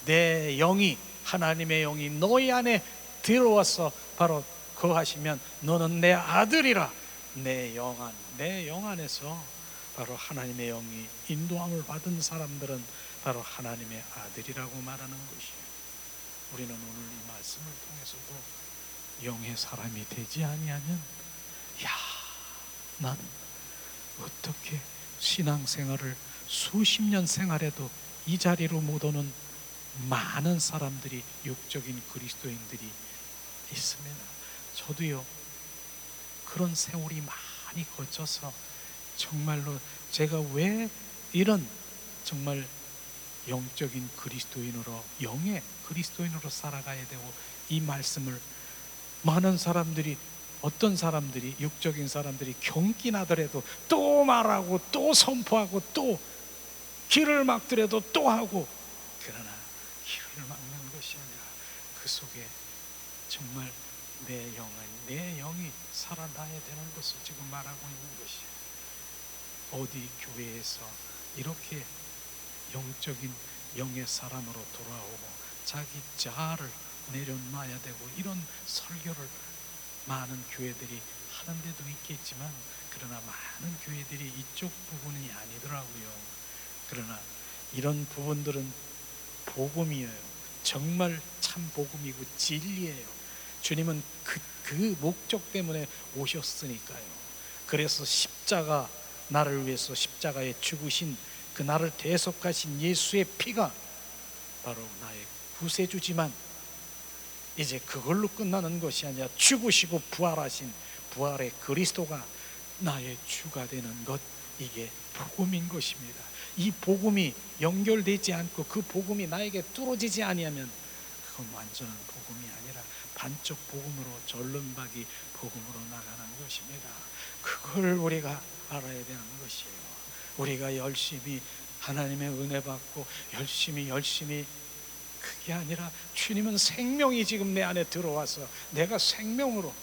내 영이, 하나님의 영이 너희 안에 들어와서 바로 거하시면 너는 내 아들이라. 내 영 안에서 바로 하나님의 영이 인도함을 받은 사람들은 바로 하나님의 아들이라고 말하는 것이에요. 우리는 오늘 이 말씀을 통해서도 영의 사람이 되지 아니하면 나는 어떻게 신앙생활을 수십 년 생활해도 이 자리로 못 오는 많은 사람들이, 육적인 그리스도인들이 있습니다. 저도요, 그런 세월이 많이 거쳐서 정말로 제가 왜 이런 정말 영적인 그리스도인으로, 영의 그리스도인으로 살아가야 되고, 이 말씀을 많은 사람들이, 어떤 사람들이, 육적인 사람들이 경기 나더라도 또 말하고 또 선포하고 또 길을 막더라도 또 하고, 그러나 길을 막는 것이 아니라 그 속에 정말 내 영이 살아나야 되는 것을 지금 말하고 있는 것이에요. 어디 교회에서 이렇게 영적인 영의 사람으로 돌아오고 자기 자아를 내려놔야 되고 이런 설교를 많은 교회들이 하는 데도 있겠지만, 그러나 많은 교회들이 이쪽 부분이 아니더라고요. 그러나 이런 부분들은 복음이에요. 정말 참 복음이고 진리예요. 주님은 그 목적 때문에 오셨으니까요. 그래서 십자가, 나를 위해서 십자가에 죽으신 그 나를 대속하신 예수의 피가 바로 나의 구세주지만, 이제 그걸로 끝나는 것이 아니라 죽으시고 부활하신 부활의 그리스도가 나의 주가 되는 것, 이게 복음인 것입니다. 이 복음이 연결되지 않고 그 복음이 나에게 뚫어지지 아니하면 그건 완전한 복음이 아니라 반쪽 복음으로, 절름박이 복음으로 나가는 것입니다. 그걸 우리가 알아야 되는 것이에요. 우리가 열심히 하나님의 은혜 받고 열심히 그게 아니라 주님은 생명이 지금 내 안에 들어와서 내가 생명으로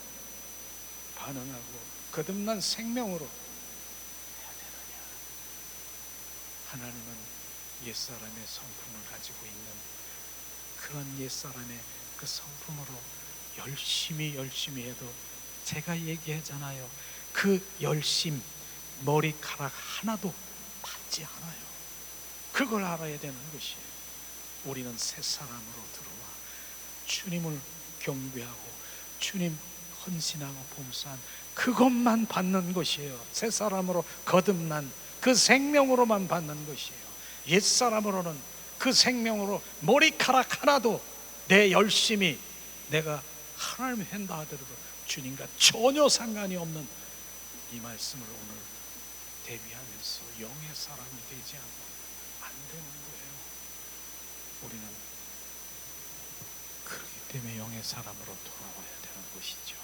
반응하고 거듭난 생명으로 해야 되느냐. 하나님은 옛사람의 성품을 가지고 있는 그런 옛사람의 그 성품으로 열심히 해도 제가 얘기하잖아요. 그 열심, 머리카락 하나도 받지 않아요. 그걸 알아야 되는 것이에요. 우리는 새 사람으로 들어와 주님을 경배하고 주님 헌신하고 봉사한 그것만 받는 것이에요. 새 사람으로 거듭난 그 생명으로만 받는 것이에요. 옛 사람으로는 그 생명으로 머리카락 하나도 내 열심히 내가 하나님을 한다 하더라도 주님과 전혀 상관이 없는 이 말씀을 오늘 대비하면서 영의 사람이 되지 않고 안 되는 거예요. 우리는 그렇기 때문에 영의 사람으로 돌아와야 되는 것이죠.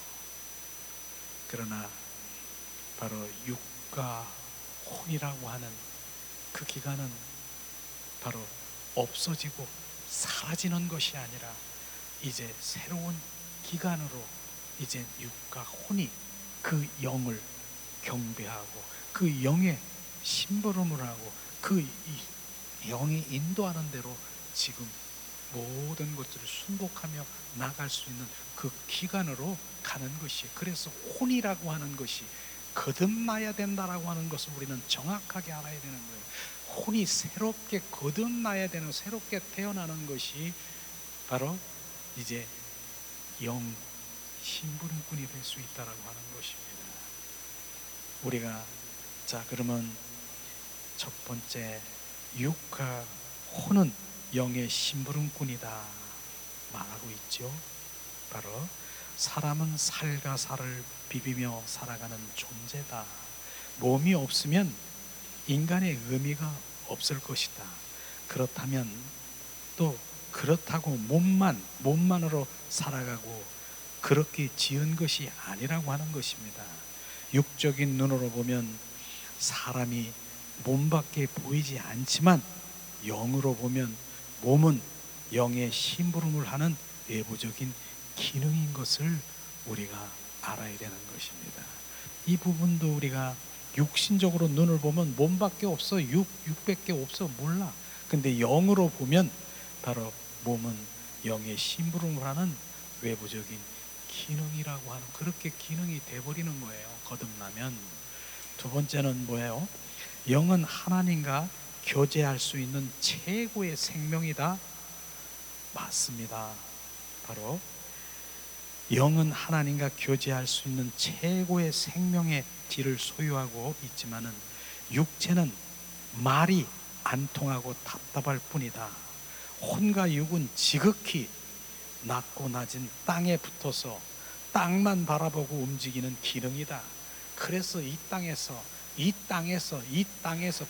그러나 바로 육과 혼이라고 하는 그 기간은 바로 없어지고 사라지는 것이 아니라 이제 새로운 기간으로 이제 육과 혼이 그 영을 경배하고 그 영의 심부름을 하고 그 영이 인도하는 대로 지금 모든 것들을 순복하며 나갈 수 있는 그 기간으로 가는 것이, 그래서 혼이라고 하는 것이 거듭나야 된다라고 하는 것을 우리는 정확하게 알아야 되는 거예요. 혼이 새롭게 거듭나야 되는, 새롭게 태어나는 것이 바로 이제 영 심부름꾼이 될 수 있다라고 하는 것입니다. 우리가 자 그러면 첫 번째 육과 혼은 영의 심부름꾼이다 말하고 있죠. 바로 사람은 살과 살을 비비며 살아가는 존재다. 몸이 없으면 인간의 의미가 없을 것이다. 그렇다면 또 그렇다고 몸만으로 살아가고 그렇게 지은 것이 아니라고 하는 것입니다. 육적인 눈으로 보면 사람이 몸밖에 보이지 않지만 영으로 보면 몸은 영의 심부름을 하는 외부적인 기능인 것을 우리가 알아야 되는 것입니다. 이 부분도 우리가 육신적으로 눈을 보면 몸밖에 없어, 육밖에 없어 몰라. 근데 영으로 보면 바로 몸은 영의 심부름을 하는 외부적인 기능이라고 하는, 그렇게 기능이 돼버리는 거예요, 거듭나면. 두 번째는 뭐예요? 영은 하나님과 교제할 수 있는 최고의 생명이다. 맞습니다. 바로 영은 하나님과 교제할 수 있는 최고의 생명의 질을 소유하고 있지만은 육체는 말이 안 통하고 답답할 뿐이다. 혼과 육은 지극히 낮고 낮은 땅에 붙어서 땅만 바라보고 움직이는 기능이다. 그래서 이 땅에서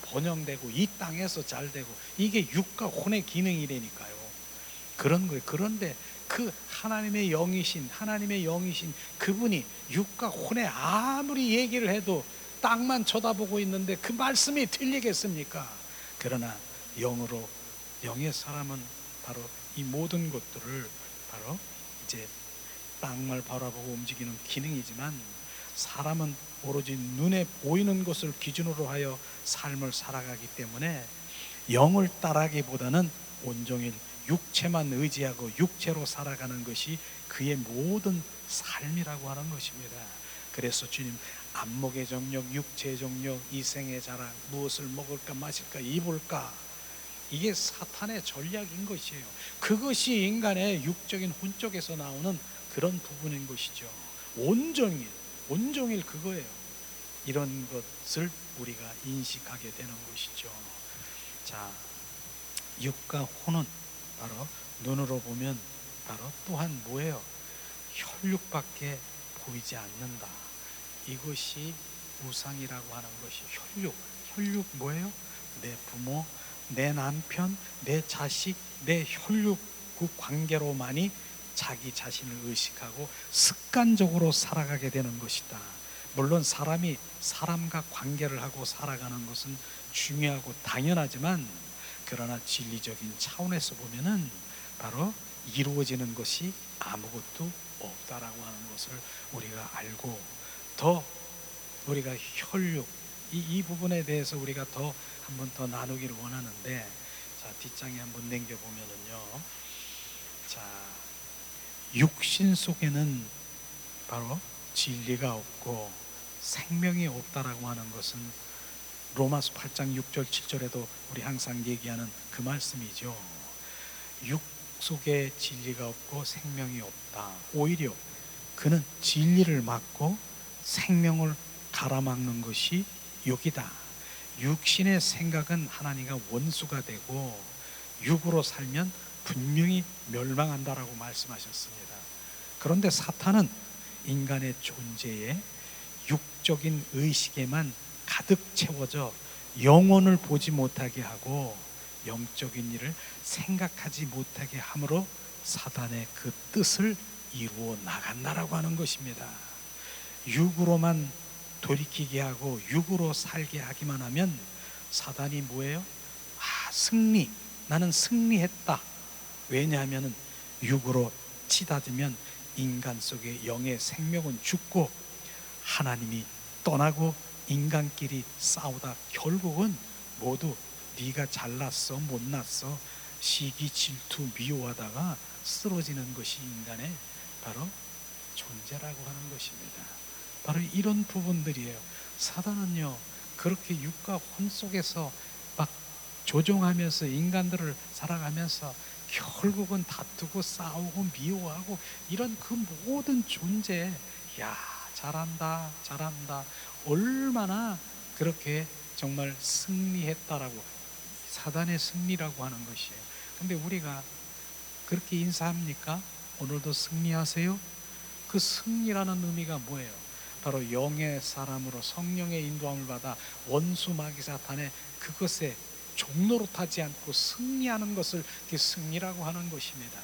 번영되고 이 땅에서 잘되고, 이게 육과 혼의 기능이라니까요. 그런 거예요. 그런데 그 하나님의 영이신 그분이 육과 혼에 아무리 얘기를 해도 땅만 쳐다보고 있는데 그 말씀이 틀리겠습니까? 그러나 영의 사람은 바로 이 모든 것들을 바로 이제 땅을 바라보고 움직이는 기능이지만, 사람은 오로지 눈에 보이는 것을 기준으로 하여 삶을 살아가기 때문에 영을 따라하기보다는 온종일 육체만 의지하고 육체로 살아가는 것이 그의 모든 삶이라고 하는 것입니다. 그래서 주님, 안목의 정욕, 육체의 정욕, 이생의 자랑, 무엇을 먹을까 마실까 입을까, 이게 사탄의 전략인 것이에요. 그것이 인간의 육적인 혼적에서 나오는 그런 부분인 것이죠. 온종일 그거예요. 이런 것을 우리가 인식하게 되는 것이죠. 자, 육과 혼은 바로 눈으로 보면 바로 또한 뭐예요? 혈육밖에 보이지 않는다. 이것이 우상이라고 하는 것이 혈육 뭐예요? 내 부모, 내 남편, 내 자식, 내 혈육 그 관계로만이 자기 자신을 의식하고 습관적으로 살아가게 되는 것이다. 물론 사람이 사람과 관계를 하고 살아가는 것은 중요하고 당연하지만, 그러나 진리적인 차원에서 보면은 바로 이루어지는 것이 아무것도 없다라고 하는 것을 우리가 알고, 더 우리가 혈육 이 부분에 대해서 우리가 더 한번 더 나누기를 원하는데, 자 뒷장에 한번 넘겨보면은요, 자 육신 속에는 바로 진리가 없고 생명이 없다라고 하는 것은 로마서 8장 6절 7절에도 우리 항상 얘기하는 그 말씀이죠. 육 속에 진리가 없고 생명이 없다. 오히려 그는 진리를 막고 생명을 가라막는 것이 육이다. 육신의 생각은 하나님과 원수가 되고 육으로 살면 분명히 멸망한다라고 말씀하셨습니다. 그런데 사탄은 인간의 존재에 육적인 의식에만 가득 채워져 영혼을 보지 못하게 하고 영적인 일을 생각하지 못하게 함으로 사단의 그 뜻을 이루어 나간다라고 하는 것입니다. 육으로만 돌이키게 하고 육으로 살게 하기만 하면 사단이 뭐예요? 승리, 나는 승리했다. 왜냐하면 육으로 치닫으면 인간 속의 영의 생명은 죽고 하나님이 떠나고 인간끼리 싸우다 결국은 모두 네가 잘났어 못났어 시기 질투 미워하다가 쓰러지는 것이 인간의 바로 존재라고 하는 것입니다. 바로 이런 부분들이에요. 사단은요 그렇게 육과 혼 속에서 막 조종하면서 인간들을 살아가면서 결국은 다투고 싸우고 미워하고 이런 그 모든 존재, 야 잘한다 잘한다 얼마나 그렇게 정말 승리했다라고, 사단의 승리라고 하는 것이에요. 근데 우리가 그렇게 인사합니까? 오늘도 승리하세요? 그 승리라는 의미가 뭐예요? 바로 영의 사람으로 성령의 인도함을 받아 원수 마귀 사탄의 그것에 종로로 타지 않고 승리하는 것을 승리라고 하는 것입니다.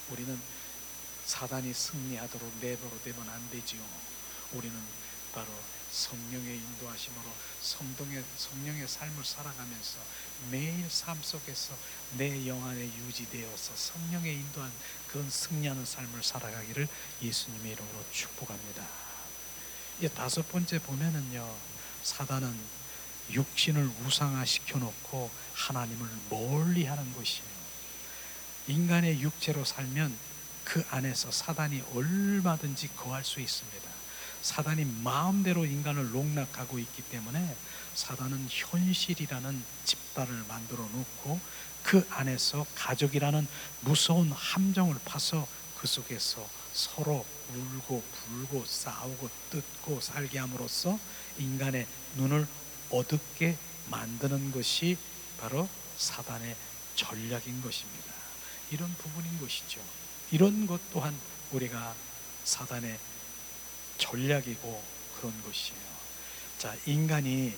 우리는 사단이 승리하도록 내버려 두면 안 되지요. 우리는 바로 성령의 인도하심으로 성령의 삶을 살아가면서 매일 삶 속에서 내 영 안에 유지되어서 성령의 인도한 그런 승리하는 삶을 살아가기를 예수님의 이름으로 축복합니다. 이 다섯 번째 보면은요, 사단은 육신을 우상화시켜 놓고 하나님을 멀리하는 것이에요. 인간의 육체로 살면 그 안에서 사단이 얼마든지 거할 수 있습니다. 사단이 마음대로 인간을 농락하고 있기 때문에 사단은 현실이라는 집단을 만들어 놓고 그 안에서 가족이라는 무서운 함정을 파서 그 속에서 서로 울고 불고 싸우고 뜯고 살게 함으로써 인간의 눈을 어둡게 만드는 것이 바로 사단의 전략인 것입니다. 이런 부분인 것이죠. 이런 것 또한 우리가 사단의 전략이고 그런 것이에요. 자, 인간이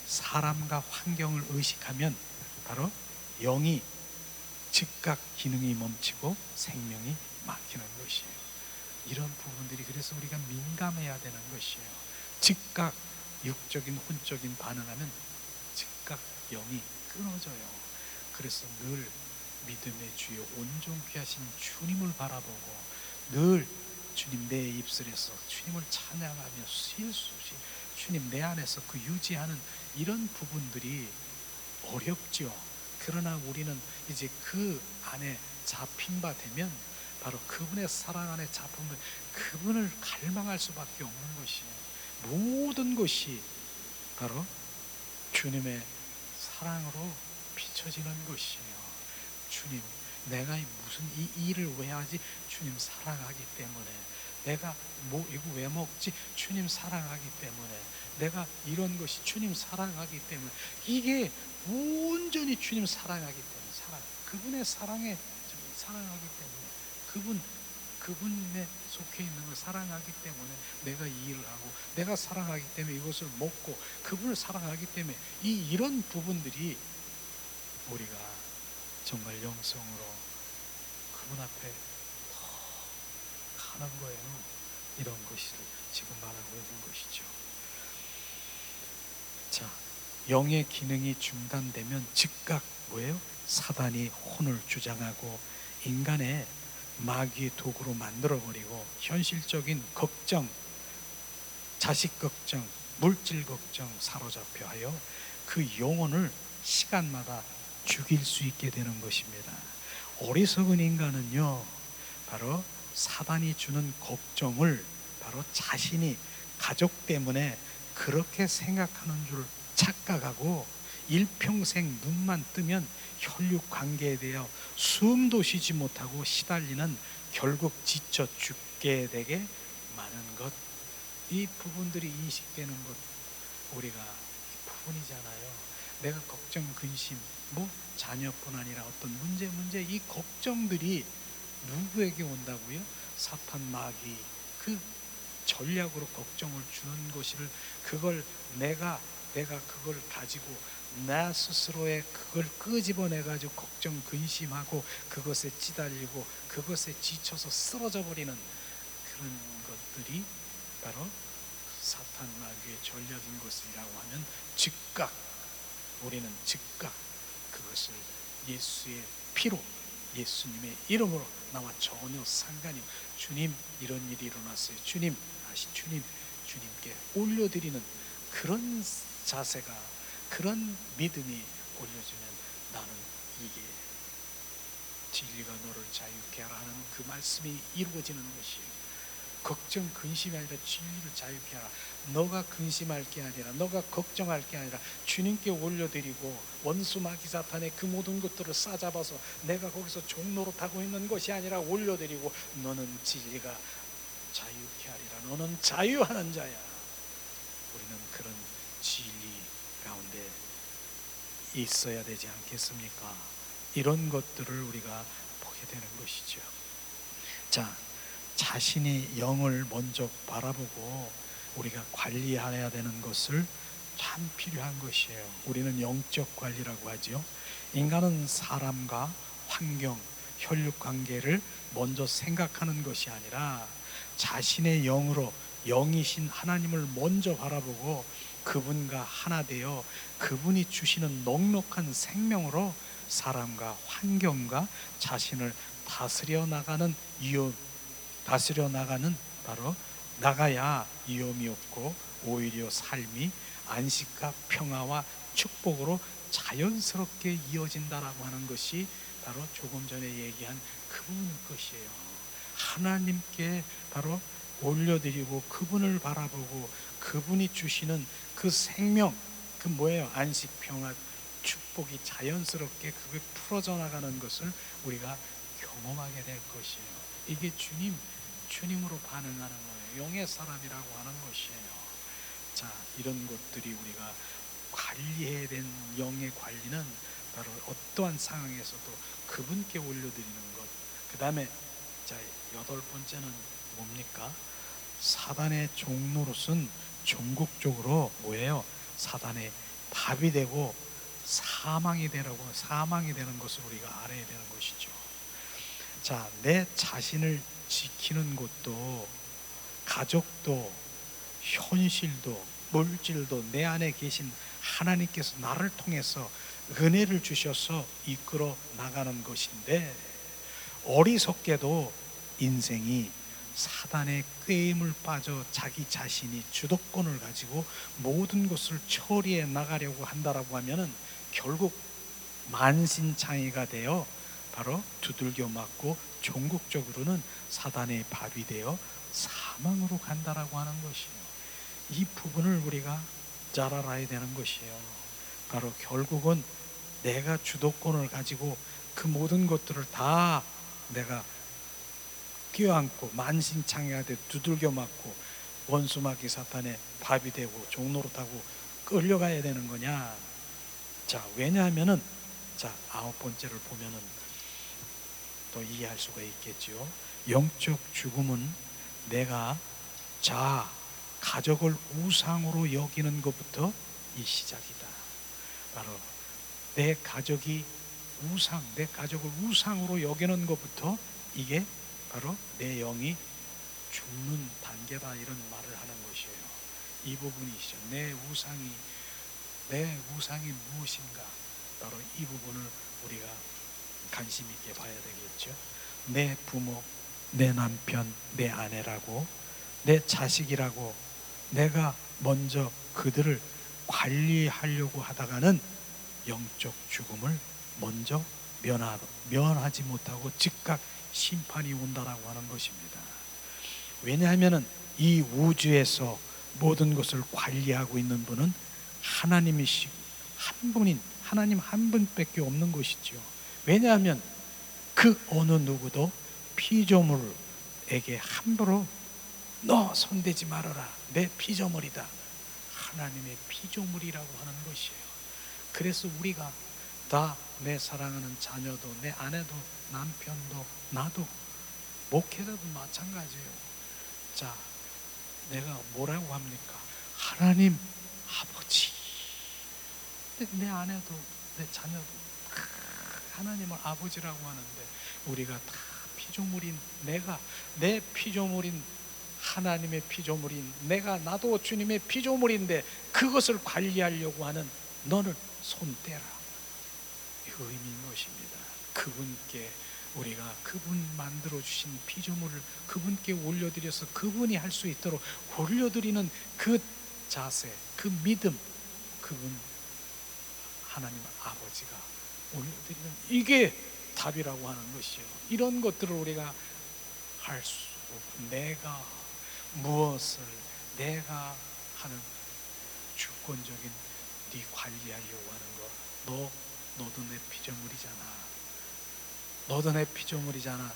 사람과 환경을 의식하면 바로 영이 즉각 기능이 멈추고 생명이 막히는 것이에요. 이런 부분들이 그래서 우리가 민감해야 되는 것이에요. 즉각 육적인 혼적인 반응하면 즉각 영이 끊어져요. 그래서 늘 믿음의 주여 온전케 하신 주님을 바라보고 늘 주님 내 입술에서 주님을 찬양하며 쉴 수 없이 주님 내 안에서 그 유지하는 이런 부분들이 어렵죠. 그러나 우리는 이제 그 안에 잡힌 바 되면 바로 그분의 사랑 안에 잡히면 그분을 갈망할 수밖에 없는 것이에요. 모든 것이 바로 주님의 사랑으로 비춰지는 것이에요. 주님, 내가 무슨 이 일을 왜 하지? 주님 사랑하기 때문에. 내가 뭐 이거 왜 먹지? 주님 사랑하기 때문에. 내가 이런 것이 주님 사랑하기 때문에. 이게 온전히 주님 사랑하기 때문에. 그분의 사랑에 사랑하기 때문에. 그분에 속해 있는 걸 사랑하기 때문에 내가 이 일을 하고, 내가 사랑하기 때문에 이것을 먹고, 그분을 사랑하기 때문에 이런 부분들이 우리가 정말 영성으로 그분 앞에 가는 거예요. 이런 것을 지금 말하고 있는 것이죠. 자, 영의 기능이 중단되면 즉각 뭐예요? 사단이 혼을 주장하고 인간의 마귀의 도구로 만들어버리고 현실적인 걱정, 자식 걱정, 물질 걱정 사로잡혀 하여 그 영혼을 시간마다 죽일 수 있게 되는 것입니다. 어리석은 인간은요, 바로 사단이 주는 걱정을 바로 자신이 가족 때문에 그렇게 생각하는 줄 착각하고 일평생 눈만 뜨면 혈육 관계에 대하여 숨도 쉬지 못하고 시달리는, 결국 지쳐 죽게 되게 많은 것, 이 부분들이 인식되는 것, 우리가 이 부분이잖아요. 내가 걱정, 근심, 자녀뿐 아니라 어떤 문제, 이 걱정들이 누구에게 온다고요? 사탄 마귀 그 전략으로 걱정을 주는 것을, 그걸 내가 그걸 가지고 나 스스로의 그걸 끄집어내 가지고 걱정, 근심하고 그것에 찌달리고 그것에 지쳐서 쓰러져 버리는 그런 것들이 바로 사탄 마귀의 전략인 것이라고 하면 우리는 즉각 그것을 예수의 피로, 예수님의 이름으로 나와 전혀 상관이 없어요. 주님, 이런 일이 일어났어요. 주님께 올려드리는 그런 자세가, 그런 믿음이 올려주면 나는 이게 진리가 너를 자유케 하라 하는 그 말씀이 이루어지는 것이에요. 걱정, 근심이 아니라 진리를 자유케 하라. 너가 근심할 게 아니라, 너가 걱정할 게 아니라 주님께 올려드리고, 원수 마귀 사탄의 그 모든 것들을 싸잡아서 내가 거기서 종노릇하고 있는 것이 아니라 올려드리고, 너는 진리가 자유케 하리라. 너는 자유하는 자야. 우리는 그런 진리 가운데 있어야 되지 않겠습니까? 이런 것들을 우리가 보게 되는 것이죠. 자, 자신의 영을 먼저 바라보고 우리가 관리해야 되는 것을 참 필요한 것이에요. 우리는 영적 관리라고 하죠. 인간은 사람과 환경, 혈육 관계를 먼저 생각하는 것이 아니라 자신의 영으로, 영이신 하나님을 먼저 바라보고 그분과 하나 되어 그분이 주시는 넉넉한 생명으로 사람과 환경과 자신을 다스려 나가는 바로 나가야 위험이 없고 오히려 삶이 안식과 평화와 축복으로 자연스럽게 이어진다라고 하는 것이 바로 조금 전에 얘기한 그분의 것이에요. 하나님께 바로 올려드리고 그분을 바라보고 그분이 주시는 그 생명, 그 뭐예요? 안식, 평화, 축복이 자연스럽게 그게 풀어져 나가는 것을 우리가 경험하게 될 것이에요. 이게 주님으로 반응하는 거예요. 영의 사람이라고 하는 것이에요. 자, 이런 것들이 우리가 관리해야 된 영의 관리는 바로 어떠한 상황에서도 그분께 올려드리는 것. 그 다음에 자, 8번째는 뭡니까? 사단의 종노릇은 종국적으로 뭐예요? 사단의 밥이 되고 사망이 되는 것을 우리가 알아야 되는 것이죠. 자, 내 자신을 지키는 것도, 가족도, 현실도, 물질도 내 안에 계신 하나님께서 나를 통해서 은혜를 주셔서 이끌어 나가는 것인데, 어리석게도 인생이 사단의 꾀임을 빠져 자기 자신이 주도권을 가지고 모든 것을 처리해 나가려고 한다라고 하면은 결국 만신창이가 되어 바로 두들겨 맞고 종국적으로는 사단의 밥이 되어 사망으로 간다라고 하는 것이에요. 이 부분을 우리가 잘 알아야 되는 것이에요. 바로 결국은 내가 주도권을 가지고 그 모든 것들을 다 내가 껴안고 만신창이가 되어 두들겨 맞고 원수마귀 사탄의 밥이 되고 종노릇하고 끌려가야 되는 거냐? 자, 왜냐하면은 자, 9번째를 보면은 또 이해할 수가 있겠죠. 영적 죽음은 내가 가족을 우상으로 여기는 것부터 이 시작이다. 바로 내 가족을 우상으로 여기는 것부터 이게 바로 내 영이 죽는 단계다, 이런 말을 하는 것이에요. 이 부분이죠. 내 우상이 무엇인가? 바로 이 부분을 우리가 관심 있게 봐야 되겠죠. 내 부모, 내 남편, 내 아내라고, 내 자식이라고 내가 먼저 그들을 관리하려고 하다가는 영적 죽음을 먼저 면하지 못하고 즉각 심판이 온다라고 하는 것입니다. 왜냐하면 이 우주에서 모든 것을 관리하고 있는 분은 하나님이시고 한 분인 하나님 한 분밖에 없는 것이죠. 왜냐하면 그 어느 누구도 피조물에게 함부로 너 손대지 말아라, 내 피조물이다, 하나님의 피조물이라고 하는 것이에요. 그래서 우리가 다 내 사랑하는 자녀도, 내 아내도, 남편도, 나도, 목회자도 마찬가지예요. 자, 내가 뭐라고 합니까? 하나님 아버지. 내 아내도 내 자녀도 하나님을 아버지라고 하는데 우리가 다 피조물인, 내가 내 피조물인 하나님의 피조물인 내가, 나도 주님의 피조물인데 그것을 관리하려고 하는 너는 손 떼라, 이 의미인 것입니다. 그분께 우리가 그분 만들어주신 피조물을 그분께 올려드려서 그분이 할 수 있도록 올려드리는 그 자세, 그 믿음, 그분 하나님 아버지가 올려드리는 이게 답이라고 하는 것이요. 이런 것들을 우리가 할 수, 내가 무엇을 내가 하는 주권적인 네 관리하려고 하는 거, 너도 내 피조물이잖아. 너도 내 피조물이잖아.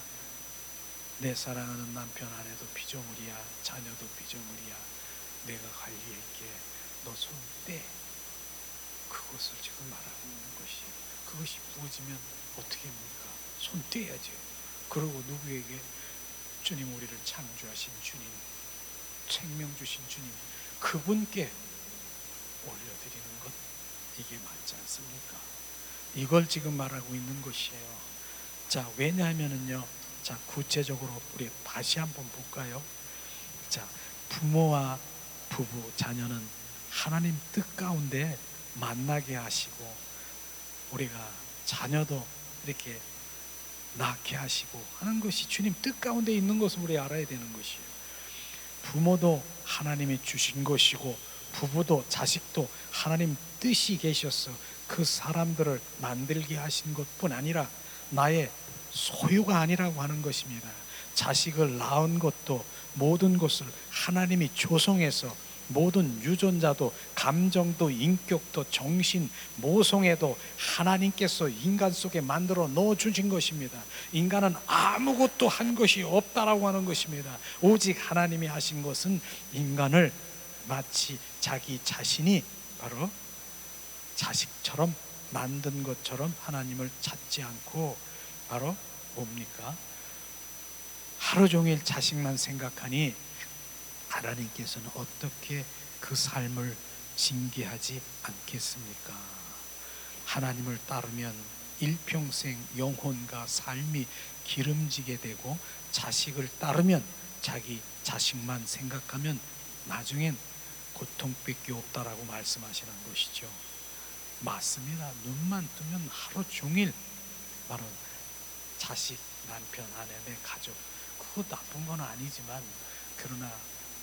내 사랑하는 남편 아내도 피조물이야. 자녀도 피조물이야. 내가 관리할게. 너 손 떼. 그것을 지금 말하고 있는 것이에요. 그것이 부어지면 어떻게 합니까? 손 떼야죠. 그리고 누구에게? 주님, 우리를 창조하신 주님, 생명 주신 주님, 그분께 올려드리는 것, 이게 맞지 않습니까? 이걸 지금 말하고 있는 것이에요. 자, 왜냐하면은요, 자, 구체적으로 우리 다시 한번 볼까요? 자, 부모와 부부, 자녀는 하나님 뜻 가운데 만나게 하시고, 우리가 자녀도 이렇게 낳게 하시고 하는 것이 주님 뜻 가운데 있는 것을 우리 알아야 되는 것이에요. 부모도 하나님이 주신 것이고 부부도 자식도 하나님 뜻이 계셔서 그 사람들을 만들게 하신 것뿐 아니라 나의 소유가 아니라고 하는 것입니다. 자식을 낳은 것도 모든 것을 하나님이 조성해서 모든 유전자도 감정도 인격도 정신 모성애도 하나님께서 인간 속에 만들어 넣어 주신 것입니다. 인간은 아무것도 한 것이 없다라고 하는 것입니다. 오직 하나님이 하신 것은 인간을 마치 자기 자신이 바로 자식처럼 만든 것처럼 하나님을 찾지 않고 바로 뭡니까? 하루 종일 자식만 생각하니 하나님께서는 어떻게 그 삶을 징계하지 않겠습니까? 하나님을 따르면 일평생 영혼과 삶이 기름지게 되고, 자식을 따르면 자기 자식만 생각하면 나중엔 고통밖에 없다라고 말씀하시는 것이죠. 맞습니다. 눈만 뜨면 하루 종일 바로 자식, 남편, 아내, 내 가족, 그거 나쁜 건 아니지만 그러나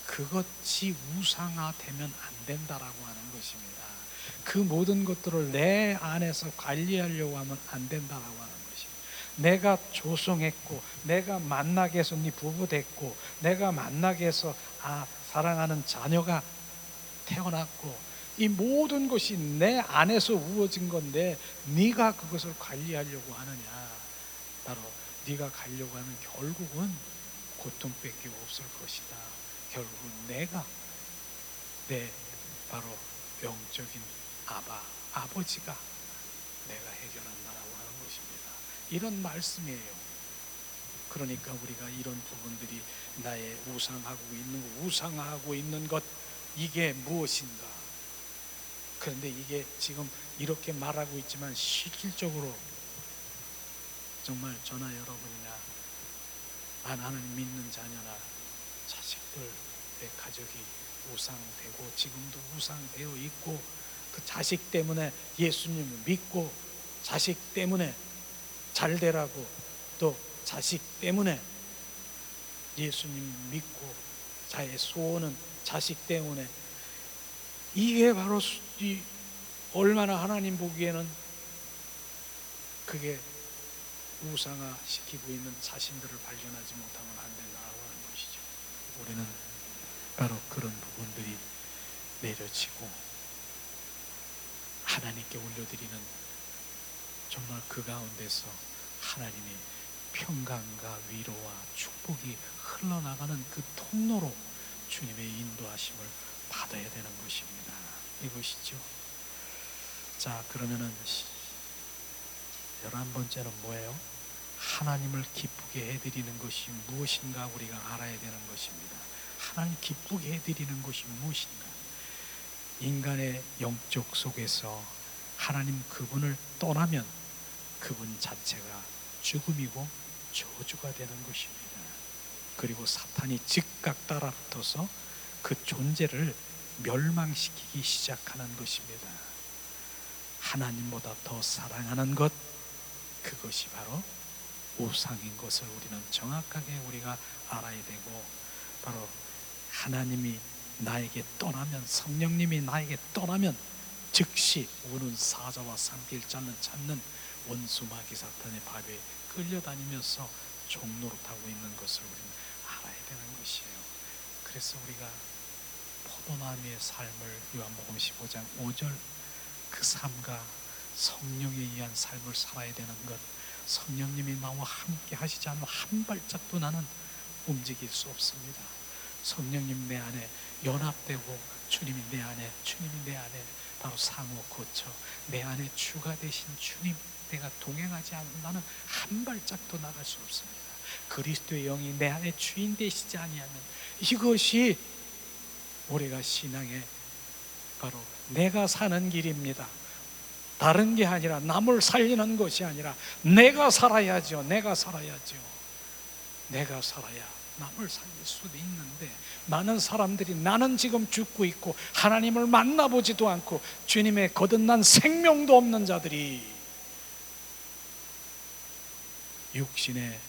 그것이 우상화되면 안 된다라고 하는 것입니다. 그 모든 것들을 내 안에서 관리하려고 하면 안 된다라고 하는 것입니다. 내가 조성했고, 내가 만나게 해서 네 부부 됐고, 내가 만나게 해서 사랑하는 자녀가 태어났고, 이 모든 것이 내 안에서 우어진 건데 네가 그것을 관리하려고 하느냐? 바로 네가 가려고 하면 결국은 고통밖에 없을 것이다. 결국은 내가 내 바로 영적인 아버지가 내가 해결한다라고 하는 것입니다. 이런 말씀이에요. 그러니까 우리가 이런 부분들이 나의 우상하고 있는 것, 이게 무엇인가? 그런데 이게 지금 이렇게 말하고 있지만 실질적으로 정말 저나 여러분이나 하나님 믿는 자녀나 자식들, 내 가족이 우상되고 지금도 우상되어 있고, 그 자식 때문에 예수님을 믿고 자식 때문에 잘 되라고, 또 자식 때문에, 예수님 믿고 자의 소원은 자식 때문에, 이게 바로 얼마나 하나님 보기에는 그게 우상화시키고 있는 자신들을 발견하지 못하면 안 된다고 하는 것이죠. 우리는 바로 그런 부분들이 내려지고 하나님께 올려드리는, 정말 그 가운데서 하나님의 평강과 위로와 축복이 흘러나가는 그 통로로 주님의 인도하심을 받아야 되는 것입니다. 이것이죠. 자, 그러면은 11번째는 뭐예요? 하나님을 기쁘게 해드리는 것이 무엇인가 우리가 알아야 되는 것입니다. 하나님 기쁘게 해드리는 것이 무엇인가? 인간의 영적 속에서 하나님 그분을 떠나면 그분 자체가 죽음이고 저주가 되는 것입니다. 그리고 사탄이 즉각 따라붙어서 그 존재를 멸망시키기 시작하는 것입니다. 하나님보다 더 사랑하는 것, 그것이 바로 우상인 것을 우리는 정확하게 우리가 알아야 되고, 바로 하나님이 나에게 떠나면, 성령님이 나에게 떠나면 즉시 우는 사자와 삼킬 자는 찾는 원수 마귀 사탄의 밥에 끌려다니면서 종노릇하고 있는 것을 우리는 알아야 되는 것이에요. 그래서 우리가 포도나무의 삶을, 요한복음 15장 5절 그 삶과 성령에 의한 삶을 살아야 되는 것, 성령님이 나와 함께 하시지 않으면 한 발짝도 나는 움직일 수 없습니다. 성령님 내 안에 연합되고 주님이 내 안에 바로 상호 거쳐 내 안에 주가 되신 주님, 내가 동행하지 않으면 나는 한 발짝도 나갈 수 없습니다. 그리스도의 영이 내 안에 주인 되시지 아니하면, 이것이 우리가 신앙의 바로 내가 사는 길입니다. 다른 게 아니라, 남을 살리는 것이 아니라 내가 살아야죠. 내가 살아야 남을 살릴 수도 있는데, 많은 사람들이 나는 지금 죽고 있고 하나님을 만나보지도 않고 주님의 거듭난 생명도 없는 자들이 육신의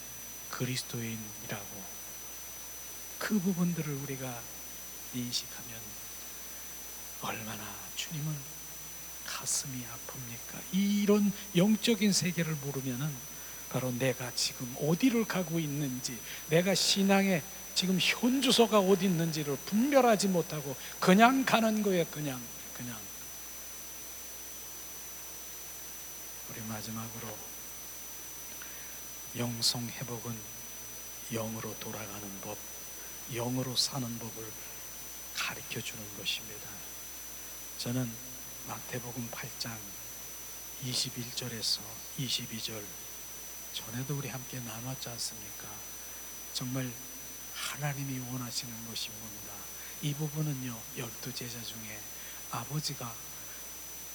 그리스도인이라고, 그 부분들을 우리가 인식하면 얼마나 주님은 가슴이 아픕니까? 이런 영적인 세계를 모르면은 바로 내가 지금 어디를 가고 있는지, 내가 신앙의 지금 현주소가 어디 있는지를 분별하지 못하고 그냥 가는 거예요. 그냥. 우리 마지막으로 영성 회복은 영으로 돌아가는 법, 영으로 사는 법을 가르쳐 주는 것입니다. 저는 마태복음 8장 21절에서 22절, 전에도 우리 함께 나눴지 않습니까? 정말 하나님이 원하시는 것이 뭡니다. 이 부분은요, 12제자 중에 아버지가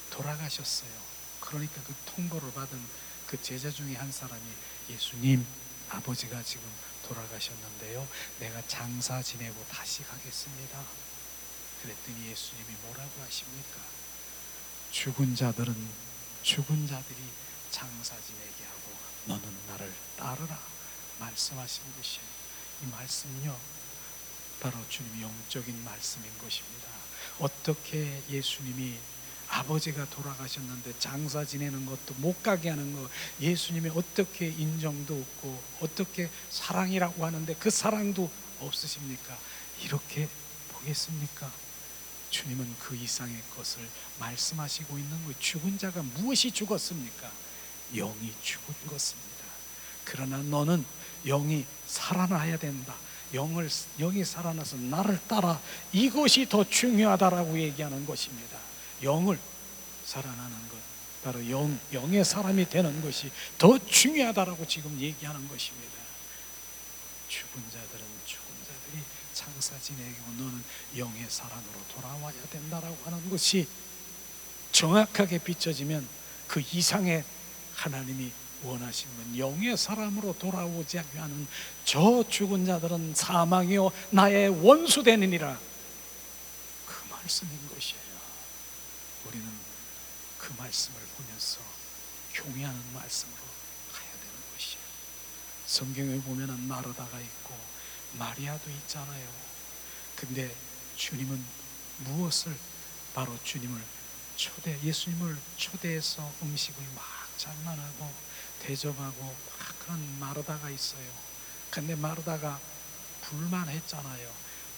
돌아가셨어요. 그러니까 그 통보를 받은 그 제자 중에 한 사람이, 예수님, 아버지가 지금 돌아가셨는데요, 내가 장사 지내고 다시 가겠습니다. 그랬더니 예수님이 뭐라고 하십니까? 죽은 자들이 장사 지내게 하고 너는 나를 따르라 말씀하신 것이에요. 이 말씀은요, 바로 주님의 영적인 말씀인 것입니다. 어떻게 예수님이 아버지가 돌아가셨는데 장사 지내는 것도 못 가게 하는 거, 예수님이 어떻게 인정도 없고 어떻게 사랑이라고 하는데 그 사랑도 없으십니까? 이렇게 보겠습니까? 주님은 그 이상의 것을 말씀하시고 있는 거예요. 죽은 자가 무엇이 죽었습니까? 영이 죽은 것입니다. 그러나 너는 영이 살아나야 된다. 영이 살아나서 나를 따라, 이것이 더 중요하다라고 얘기하는 것입니다. 영을 살아나는 것, 바로 영의 사람이 되는 것이 더 중요하다라고 지금 얘기하는 것입니다. 죽은 자들이 장사 지내고 너는 영의 사람으로 돌아와야 된다라고 하는 것이 정확하게 비춰지면, 그 이상의 하나님이 원하시는 건 영의 사람으로 돌아오지 않는 저 죽은 자들은 사망이요 나의 원수 되느니라, 그 말씀인 것이에요. 우리는 그 말씀을 보면서 경외하는 말씀으로 가야 되는 성경에 보면은 마르다가 있고 마리아도 있잖아요. 근데 주님은 무엇을, 바로 주님을 예수님을 초대해서 음식을 막 장만하고 대접하고 막 그런 마르다가 있어요. 근데 마르다가 불만했잖아요.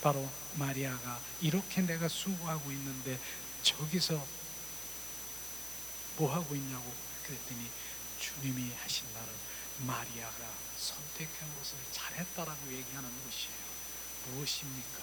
바로 마리아가 이렇게 내가 수고하고 있는데 저기서 뭐 하고 있냐고 그랬더니 주님이 하신 말은 마리아가 선택한 것을 잘했다라고 얘기하는 것이에요. 무엇입니까?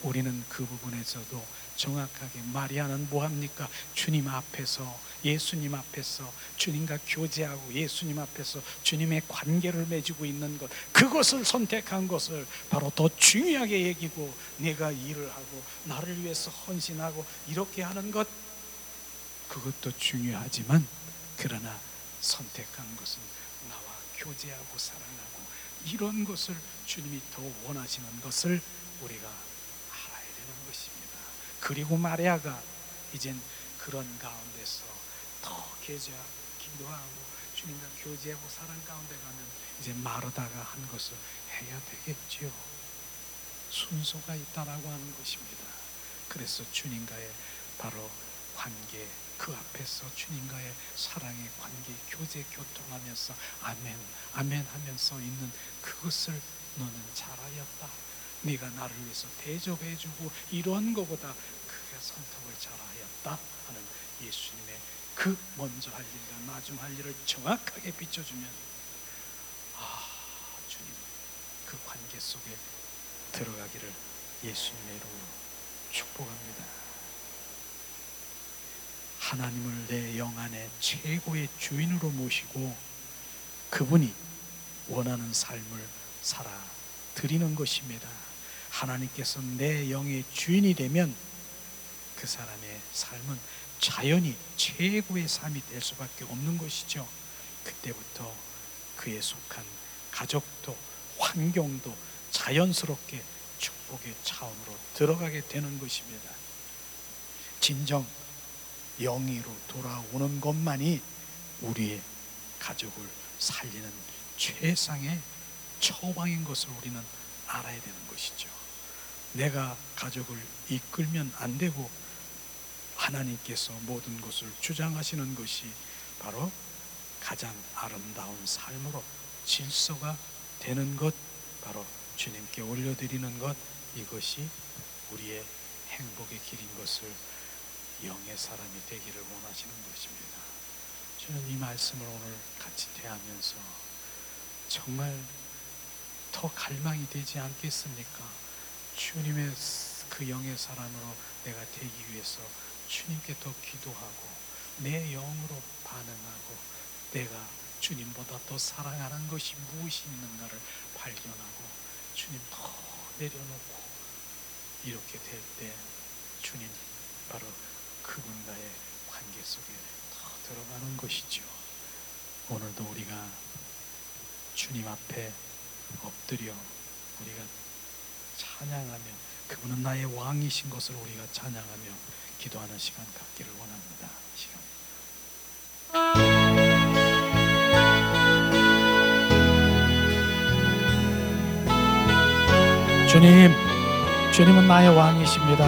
우리는 그 부분에서도 정확하게 마리아는 뭐합니까? 주님 앞에서, 예수님 앞에서 주님과 교제하고 예수님 앞에서 주님의 관계를 맺고 있는 것, 그것을 선택한 것을 바로 더 중요하게 여기고, 내가 일을 하고 나를 위해서 헌신하고 이렇게 하는 것, 그것도 중요하지만 그러나 선택한 것은 나와 교제하고 사랑하고 이런 것을 주님이 더 원하시는 것을 우리가 알아야 되는 것입니다. 그리고 마리아가 이젠 그런 가운데서 더 기도하고 주님과 교제하고 사랑 가운데 가면 이제 마르다가 한 것을 해야 되겠지요. 순서가 있다라고 하는 것입니다. 그래서 주님과의 바로 관계, 그 앞에서 주님과의 사랑의 관계, 교제, 교통하면서 아멘, 아멘 하면서 있는 그것을 너는 잘하였다. 네가 나를 위해서 대접해주고 이런 것보다 그가 선택을 잘하였다 하는 예수님의 그 먼저 할 일과 나중 할 일을 정확하게 비춰주면, 주님 그 관계 속에 들어가기를 예수님의 이름으로 축복합니다. 하나님을 내 영 안에 최고의 주인으로 모시고 그분이 원하는 삶을 살아 드리는 것입니다. 하나님께서 내 영의 주인이 되면 그 사람의 삶은 자연히 최고의 삶이 될 수밖에 없는 것이죠. 그때부터 그에 속한 가족도 환경도 자연스럽게 축복의 차원으로 들어가게 되는 것입니다. 진정 영이로 돌아오는 것만이 우리의 가족을 살리는 최상의 처방인 것을 우리는 알아야 되는 것이죠. 내가 가족을 이끌면 안 되고 하나님께서 모든 것을 주장하시는 것이 바로 가장 아름다운 삶으로 질서가 되는 것, 바로 주님께 올려드리는 것, 이것이 우리의 행복의 길인 것을 영의 사람이 되기를 원하시는 것입니다. 저는 이 말씀을 오늘 같이 대하면서 정말 더 갈망이 되지 않겠습니까? 주님의 그 영의 사람으로 내가 되기 위해서 주님께 더 기도하고 내 영으로 반응하고 내가 주님보다 더 사랑하는 것이 무엇이 있는가를 발견하고 주님 더 내려놓고 이렇게 될 때 주님 바로 그분과의 관계 속에 더 들어가는 것이죠. 오늘도 우리가 주님 앞에 엎드려 우리가 찬양하며 그분은 나의 왕이신 것을 우리가 찬양하며 기도하는 시간 갖기를 원합니다. 주님은 나의 왕이십니다.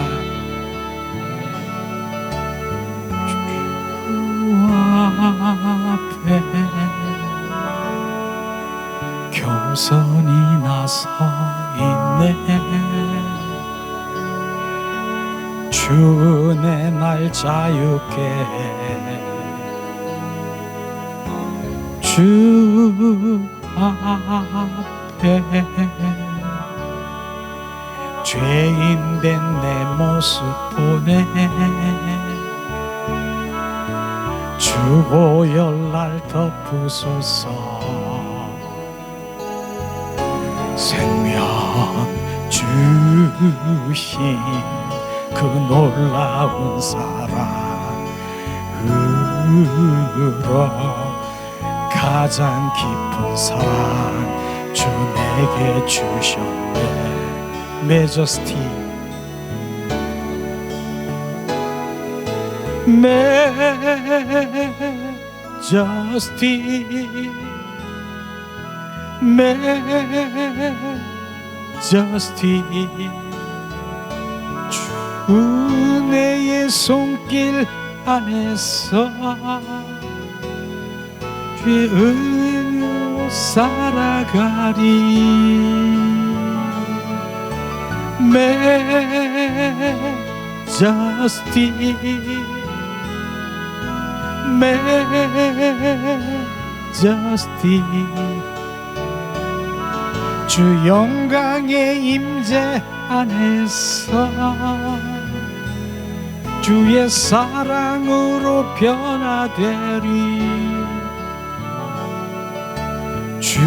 앞에 겸손히 나서 있네. 주 내 날 자유케 주 앞에 죄인된 내 모습 보내 주 보혈 날 덮으소서. 생명 주신 그 놀라운 사랑으로 가장 깊은 사랑 주 내게 주셨네. Majesty, Majesty, majesty. 주 은혜의 손길 안에서 주의 은혜로 살아가리. majesty, majesty. 주 영광의 임재 안에서 주의 사랑으로 변화되리. 주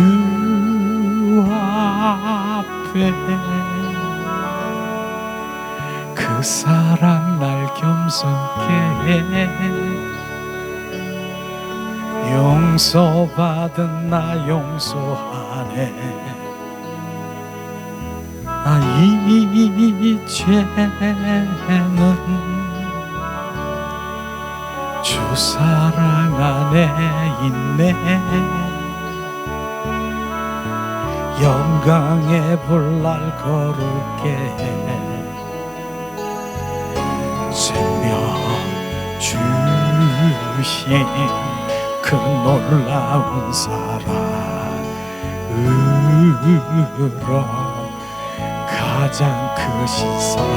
앞에 그 사랑 날 겸손케 해. 용서받은 나 용서하네. 이제는 주 사랑 안에 있네. 영광의 불날 거룩게 생명 주신 그 놀라운 사랑으로 가장 크신 사랑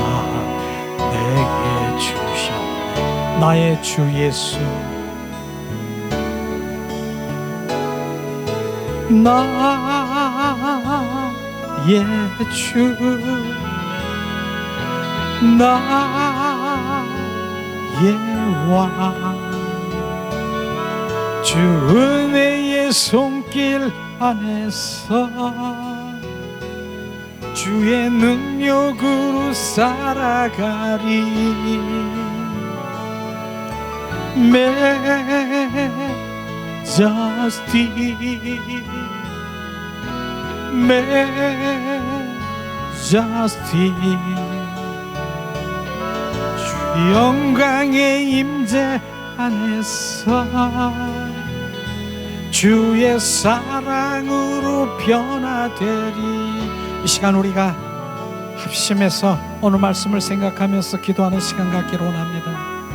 내게 주셨네. 나의 주 예수, 나의 주, 나의 왕. 주 은혜의 손길 안에서 주의 능력으로 살아가리. majesty, majesty. 주 영광의 임재 안에서 주의 사랑으로 변화되리. 이 시간 우리가 합심해서 오늘 말씀을 생각하면서 기도하는 시간 갖기를 원합니다.